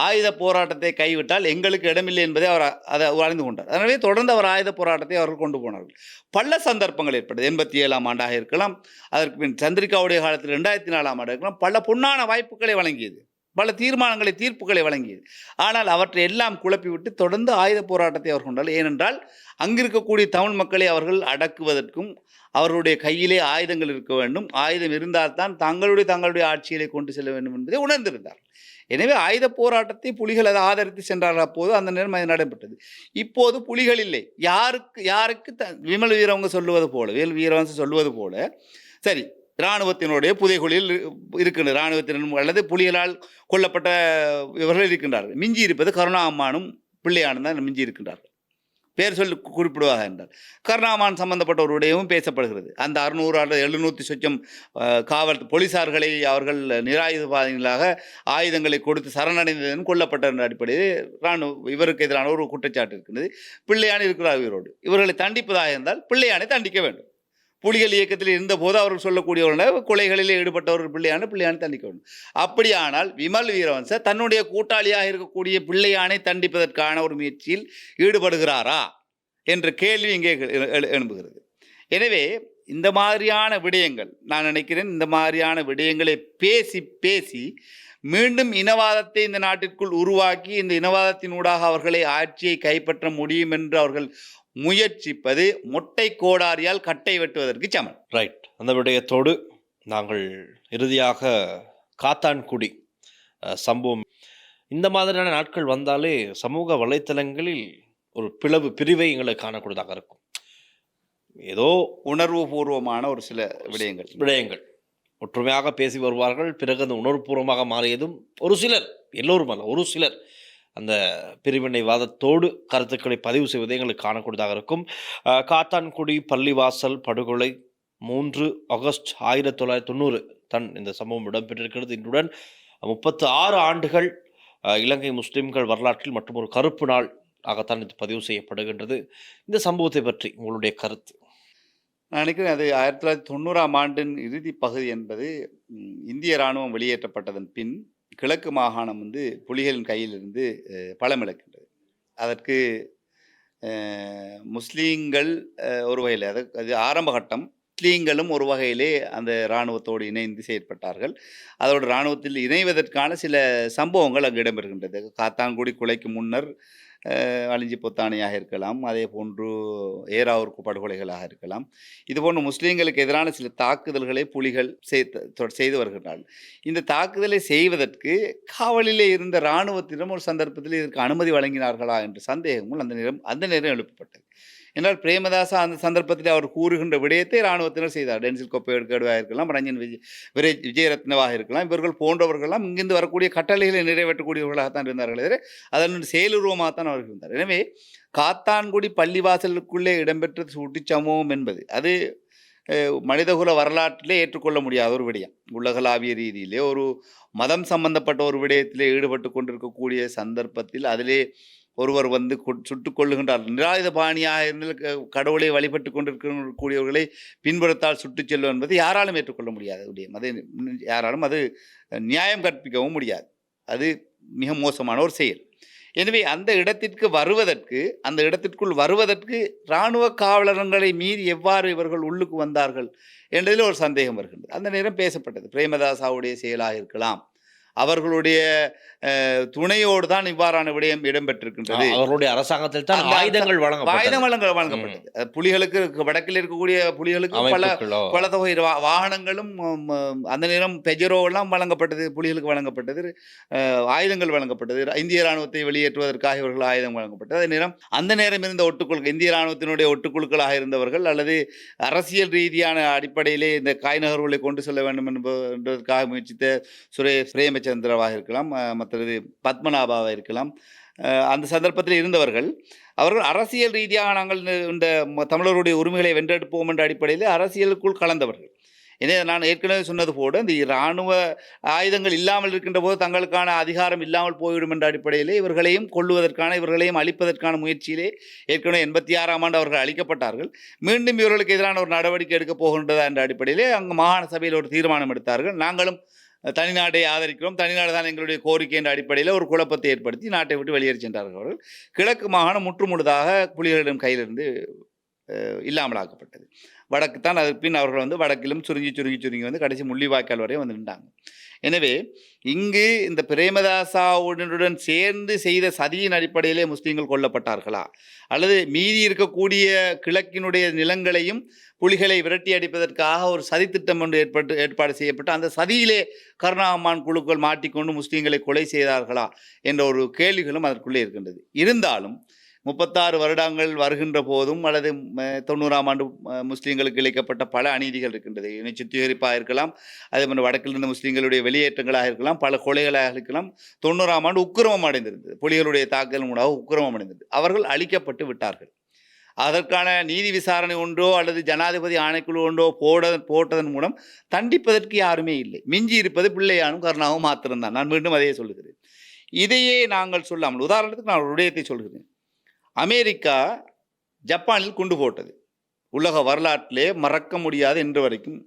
ஆயுத போராட்டத்தை கைவிட்டால் எங்களுக்கு இடமில்லை என்பதை அவர் அதை அறிந்து கொண்டார். எனவே தொடர்ந்து அவர் ஆயுத போராட்டத்தை அவர்கள் கொண்டு போனார்கள். பல சந்தர்ப்பங்கள் ஏற்பட்டது. 87ஆம் ஆண்டாக இருக்கலாம், அதற்கு பின் சந்திரிகாவுடைய காலத்தில் 2004ஆம் ஆண்டு இருக்கலாம். பல பொன்னான வாய்ப்புகளை வழங்கியது, பல தீர்மானங்களை தீர்ப்புகளை வழங்கியது. ஆனால் அவற்றை எல்லாம் குழப்பிவிட்டு தொடர்ந்து ஆயுத போராட்டத்தை அவர் கொண்டார்கள். ஏனென்றால் அங்கிருக்கக்கூடிய தமிழ் மக்களை அவர்கள் அடக்குவதற்கும் அவர்களுடைய கையிலே ஆயுதங்கள் இருக்க வேண்டும், ஆயுதம் இருந்தால்தான் தங்களுடைய ஆட்சியிலே கொண்டு செல்ல வேண்டும் என்பதை உணர்ந்திருந்தார். எனவே ஆயுத போராட்டத்தை புலிகள் அதை ஆதரித்து சென்றார்கள். அப்போது அந்த நேரம் அது நடைபெற்றது. இப்போது புலிகள் இல்லை. யாருக்கு விமல் வீரவங்க சொல்லுவது போல, வீரவன்ச சொல்லுவது போல, சரி, இராணுவத்தினுடைய புதைகுழியில் இருக்கின்ற இராணுவத்தினரும் அல்லது புலிகளால் கொல்லப்பட்ட இவர்கள் இருக்கின்றார்கள். மிஞ்சி இருப்பது கருணா அம்மானும் பிள்ளையானும் தான் மிஞ்சி இருக்கின்றார்கள். பேர் சொல்லி குறிப்பிடுவாக என்றால் கருணாமான் சம்பந்தப்பட்டவருடையவும் பேசப்படுகிறது. அந்த 600 அல்லது 700 சொச்சம் காவல் போலீசார்களை அவர்கள் நிராயுதபாதிகளாக ஆயுதங்களை கொடுத்து சரணடைந்ததுன்னு கொல்லப்பட்ட அடிப்படையில் இவருக்கு எதிரான ஒரு குற்றச்சாட்டு இருக்கிறது. பிள்ளையான் இருக்கிறார் இவரோடு. இவர்களை தண்டிப்பதாக இருந்தால் பிள்ளையானை தண்டிக்க வேண்டும். புலிகள் இயக்கத்தில் இருந்தபோது அவர்கள் சொல்லக்கூடியவர்கள் கொலைகளில் ஈடுபட்டவர்கள் பிள்ளையானை தண்டிக்க வேண்டும். அப்படியானால் விமல் வீரவன்ச தன்னுடைய கூட்டாளியாக இருக்கக்கூடிய பிள்ளையானை தண்டிப்பதற்கான ஒரு முயற்சியில் ஈடுபடுகிறாரா என்ற கேள்வி இங்கே எழும்புகிறது. எனவே இந்த மாதிரியான விடயங்கள், நான் நினைக்கிறேன், இந்த மாதிரியான விடயங்களை பேசி மீண்டும் இனவாதத்தை இந்த நாட்டிற்குள் உருவாக்கி இந்த இனவாதத்தினூடாக அவர்களை ஆட்சியை கைப்பற்ற முடியும் என்று அவர்கள் முயற்சிப்பது மொட்டை கோடாரியால் கட்டை வெட்டுவதற்கு சமம். ரைட். அந்த விடயத்தோடு நாங்கள் இறுதியாக காத்தான்குடி சம்பவம், இந்த மாதிரியான நாட்கள் வந்தாலே சமூக வலைத்தளங்களில் ஒரு பிரிவை எங்களுக்கு காணக்கூடியதாக இருக்கும். ஏதோ உணர்வு பூர்வமான ஒரு சில விடயங்கள் ஒற்றுமையாக பேசி வருவார்கள். பிறகு அந்த உணர்வுபூர்வமாக மாறியதும் ஒரு சிலர், எல்லோரும் அல்ல, ஒரு சிலர் அந்த பிரிவினைவாதத்தோடு கருத்துக்களை பதிவு செய்வதை எங்களுக்கு காணக்கூடியதாக இருக்கும். காத்தான்குடி பள்ளிவாசல் படுகொலை 3 ஆகஸ்ட் 1990 தான் இந்த சம்பவம் இடம்பெற்றிருக்கிறது. இன்றுடன் 36 ஆண்டுகள் இலங்கை முஸ்லிம்கள் வரலாற்றில் மற்றும் ஒரு கருப்பு நாள் ஆகத்தான் இது பதிவு செய்யப்படுகின்றது. இந்த சம்பவத்தை பற்றி உங்களுடைய கருத்து? நான் நினைக்கிறேன் அது 1990ஆம் ஆண்டின் இறுதி பகுதி என்பது இந்திய இராணுவம் வெளியேற்றப்பட்டதன் பின் கிழக்கு மாகாணம் புலிகளின் கையிலிருந்து பலமிழக்கின்றது. அதற்கு முஸ்லீம்கள் ஒரு வகையில் அது ஆரம்ப கட்டம். முஸ்லீம்களும் ஒரு வகையிலே அந்த இராணுவத்தோடு இணைந்து செயற்பட்டார்கள். அதோடு இராணுவத்தில் இணைவதற்கான சில சம்பவங்கள் அங்கு இடம்பெறுகின்றது. காத்தான்குடி கொலைக்கு முன்னர் அழிஞ்சி பொத்தானியாக இருக்கலாம், அதே போன்று ஏறாவூர் படுகொலைகளாக இருக்கலாம். இதுபோன்று முஸ்லீம்களுக்கு எதிரான சில தாக்குதல்களை புலிகள் செய்து வருகின்றார்கள். இந்த தாக்குதலை செய்வதற்கு காவலிலே இருந்த இராணுவத்திடம் ஒரு சந்தர்ப்பத்தில் இதற்கு அனுமதி வழங்கினார்களா என்ற சந்தேகமும் அந்த நேரம் எழுப்பப்பட்டது. என்றால் பிரேமதாசா அந்த சந்தர்ப்பத்தில் அவர் கூறுகின்ற விடயத்தை இராணுவத்தினர் செய்தார். டென்சில் கொப்பேடுவாக இருக்கலாம், ரஞ்சன் விஜயரத்னவாக இருக்கலாம், இவர்கள் போன்றவர்கள்லாம் இங்கிருந்து வரக்கூடிய கட்டளைகளை நிறைவேற்றக்கூடியவர்களாகத்தான் இருந்தார்கள். அதன் செயலுருவமாகத்தான் அவர்கள் இருந்தார். எனவே காத்தான்குடி பள்ளிவாசலுக்குள்ளே இடம்பெற்ற சூட்டுச் சம்பவம் என்பது அது மனிதகுல வரலாற்றிலே ஏற்றுக்கொள்ள முடியாத ஒரு விடயம். உலகளாவிய ரீதியிலே ஒரு மதம் சம்பந்தப்பட்ட ஒரு விடயத்திலே ஈடுபட்டு கொண்டிருக்கக்கூடிய சந்தர்ப்பத்தில் அதிலே ஒருவர் சுட்டுக் கொள்ளுகின்றார். நிராயுத பாணியாக இருந்து கடவுளை வழிபட்டு கொண்டிருக்கக்கூடியவர்களை பின்புறத்தால் சுட்டுச் செல்லும் என்பது யாராலும் ஏற்றுக்கொள்ள முடியாது விடயம். அது யாராலும் அது நியாயம் கற்பிக்கவும் முடியாது. அது மிக மோசமான ஒரு செயல். எனவே அந்த இடத்திற்குள் வருவதற்கு இராணுவ காவலர்களை மீறி எவ்வாறு இவர்கள் உள்ளுக்கு வந்தார்கள் என்றதில் ஒரு சந்தேகம் வருகின்றது. அந்த நேரம் பேசப்பட்டது பிரேமதாசாவுடைய செயலாக இருக்கலாம், அவர்களுடைய துணையோடு தான் இவ்வாறான விடயம் இடம்பெற்றிருக்கின்றது. அவர்களுடைய அரசாங்கத்தில் தான் ஆயுதங்கள் வழங்கப்பட்டது. புலிகளுக்கு வடக்கில் இருக்கக்கூடிய புலிகளுக்கு பல தொகை வாகனங்களும் அந்த நேரம் பெஜரோ எல்லாம் வழங்கப்பட்டது, புலிகளுக்கு வழங்கப்பட்டது. ஆயுதங்கள் வழங்கப்பட்டது. இந்திய இராணுவத்தை வெளியேற்றுவதற்காக இவர்கள் ஆயுதம் வழங்கப்பட்டது. அந்த நேரம் இருந்த ஒட்டுக்குழு இந்திய இராணுவத்தினுடைய ஒட்டுக்குழுக்களாக இருந்தவர்கள் அல்லது அரசியல் ரீதியான அடிப்படையிலே இந்த காய் நகர்வுகளை கொண்டு செல்ல வேண்டும் என்பதற்காக முயற்சித்த சுரேஷ் பிரேமச்சந்திரவாக இருக்கலாம், மற்றது பத்மநாபாவாக இருக்கலாம். அந்த சந்தர்ப்பத்தில் இருந்தவர்கள் அவர்கள் அரசியல் ரீதியாக நாங்கள் இந்த தமிழருடைய உரிமைகளை வென்றெடுப்போம் என்ற அடிப்படையில் அரசியலுக்குள் கலந்தவர்கள். எனவே நான் ஏற்கனவே சொன்னது போல இந்த இராணுவ ஆயுதங்கள் இல்லாமல் இருக்கின்ற போது தங்களுக்கான அதிகாரம் இல்லாமல் போய்விடும் என்ற அடிப்படையிலே இவர்களையும் கொள்ளுவதற்கான இவர்களையும் அழிப்பதற்கான முயற்சியிலே ஏற்கனவே 86ஆம் ஆண்டு அவர்கள் அழிக்கப்பட்டார்கள். மீண்டும் இவர்களுக்கு எதிரான ஒரு நடவடிக்கை எடுக்கப் போகின்றதா என்ற அடிப்படையிலே அங்கு மாகாண சபையில் ஒரு தீர்மானம் எடுத்தார்கள். நாங்களும் தனிநாட்டை ஆதரிக்கிறோம், தனிநாடு தான் எங்களுடைய கோரிக்கை என்ற அடிப்படையில் ஒரு குழப்பத்தை ஏற்படுத்தி நாட்டை விட்டு வெளியேறி சென்றார்கள். அவர்கள் கிழக்கு மாகாணம் முற்றுமுழுதாக புலிகளிடம் கையிலிருந்து இல்லாமலாக்கப்பட்டது. வடக்கு தான் அதற்கு பின் அவர்கள் வடக்கிலும் சுருங்கி கடைசி முள்ளிவாய்க்கால் வரை நின்றாங்க. எனவே இங்கு இந்த பிரேமதாசாவுடன் சேர்ந்து செய்த சதியின் அடிப்படையிலே முஸ்லீம்கள் கொல்லப்பட்டார்களா அல்லது மீதி இருக்கக்கூடிய கிழக்கினுடைய நிலங்களையும் புலிகளை விரட்டி அடிப்பதற்காக ஒரு சதித்திட்டம் ஒன்று ஏற்பாடு செய்யப்பட்டு அந்த சதியிலே கருணாமான் குழுக்கள் மாட்டிக்கொண்டு முஸ்லீம்களை கொலை செய்தார்களா என்ற ஒரு கேள்விகளும் அதற்குள்ளே இருக்கின்றது. இருந்தாலும் 36 வருடங்கள் வருகின்ற போதும் அல்லது 90ஆம் ஆண்டு முஸ்லீம்களுக்கு இழைக்கப்பட்ட பல அநீதிகள் இருக்கின்றது. இணை சுத்திகரிப்பாக இருக்கலாம், அதே போன்று வடக்கில் இருந்த முஸ்லீம்களுடைய வெளியேற்றங்களாக இருக்கலாம், பல கொலைகளாக இருக்கலாம். 90ஆம் ஆண்டு உக்கிரமம் அடைந்திருந்தது, புலிகளுடைய தாக்குதல் மூலமாக உக்கிரமம் அடைந்தது. அவர்கள் அழிக்கப்பட்டு விட்டார்கள். அதற்கான நீதி விசாரணை ஒன்றோ அல்லது ஜனாதிபதி ஆணைக்குழு ஒன்றோ போட்டதன் மூலம் தண்டிப்பதற்கு யாருமே இல்லை. மிஞ்சி இருப்பது பிள்ளையானும் கருணாவும் மாத்திரம்தான். நான் மீண்டும் அதையே சொல்லுகிறேன். இதையே நாங்கள் சொல்லாமல் உதாரணத்துக்கு நான் ஒரு விடயத்தை சொல்கிறேன். அமெரிக்கா ஜப்பானில் குண்டு போட்டது உலக வரலாற்றிலே மறக்க முடியாது இன்று வரைக்கும்.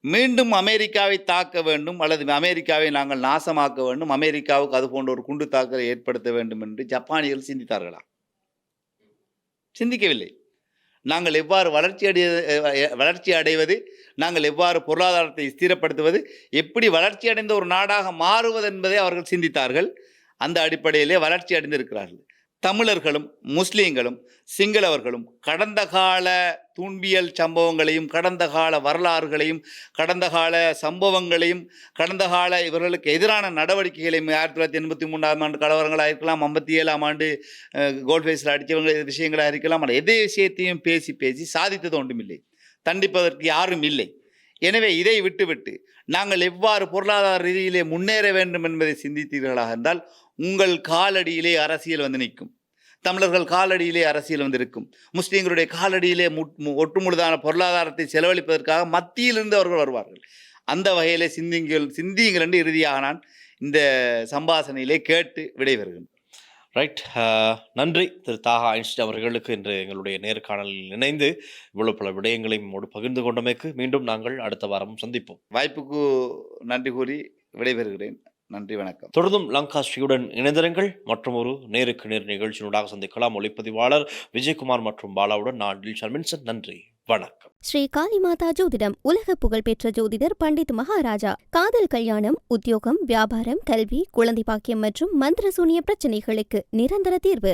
மீண்டும் அமெரிக்காவை தாக்க வேண்டும் அல்லது அமெரிக்காவை நாங்கள் நாசமாக்க வேண்டும், அமெரிக்காவுக்கு அது போன்ற ஒரு குண்டு தாக்கலை ஏற்படுத்த வேண்டும் என்று ஜப்பானியர்கள் சிந்தித்தார்களா? சிந்திக்கவில்லை. நாங்கள் எவ்வாறு வளர்ச்சி அடைவது, நாங்கள் எவ்வாறு பொருளாதாரத்தை ஸ்திரப்படுத்துவது, எப்படி வளர்ச்சி அடைந்த ஒரு நாடாக மாறுவது என்பதை அவர்கள் சிந்தித்தார்கள். அந்த அடிப்படையிலே வளர்ச்சி அடைந்திருக்கிறார்கள். தமிழர்களும் முஸ்லீம்களும் சிங்களவர்களும் கடந்த கால தூண்பியல் சம்பவங்களையும் கடந்த கால வரலாறுகளையும் கடந்த கால சம்பவங்களையும் கடந்த கால இவர்களுக்கு எதிரான நடவடிக்கைகளையும் 1983ஆம் ஆண்டு கலவரங்களாக இருக்கலாம், 57ஆம் ஆண்டு கோல்ஃபேஸில் அடித்தவங்க விஷயங்களாக இருக்கலாம், எதே விஷயத்தையும் பேசி சாதித்தது ஒன்றுமில்லை. தண்டிப்பதற்கு யாரும் இல்லை. எனவே இதை விட்டுவிட்டு நாங்கள் எவ்வாறு பொருளாதார ரீதியிலே முன்னேற வேண்டும் என்பதை சிந்தித்தீர்களாக இருந்தால் உங்கள் காலடியிலே அரசியல் வந்து நிற்கும். தமிழர்கள் காலடியிலே அரசியல் வந்திருக்கும். முஸ்லீம்களுடைய காலடியிலே ஒட்டுமுழுதான பொருளாதாரத்தை செலவழிப்பதற்காக மத்தியிலிருந்து அவர்கள் வருவார்கள். அந்த வகையிலே சிந்தியுங்கள் என்று இறுதியாக நான் இந்த சம்பாஷணையிலே கேட்டு விடைபெறுகிறேன். ரைட். நன்றி திரு தாஹா ஐன்ஸ்டீன் அவர்களுக்கு இன்று எங்களுடைய நேர்காணலில் இணைந்து இவ்வளவு பல விடயங்களையும் பகிர்ந்து கொண்டமைக்கு மீண்டும் நாங்கள் அடுத்த வாரம் சந்திப்போம். வாய்ப்புக்கு நன்றி கூறி விடைபெறுகிறேன். நன்றி, வணக்கம். தொடர்ந்தும் லங்காஸ்ரீயுடன் இணைந்திருங்கள். மற்றும் ஒரு நேருக்கு நேர் நிகழ்ச்சியினூடாக சந்திக்கலாம். ஒளிப்பதிவாளர் விஜயகுமார் மற்றும் பாலாவுடன் நான் டில்ஷன் வின்சென்ட். நன்றி, வணக்கம். ஸ்ரீ காளிமாதா ஜோதிடம் உலக புகழ்பெற்ற ஜோதிடர் பண்டித் மகாராஜா. காதல், கல்யாணம், உத்தியோகம், வியாபாரம், கல்வி, குழந்தை பாக்கியம் மற்றும் மந்திர சூனிய பிரச்சனைகளுக்கு நிரந்தர தீர்வு.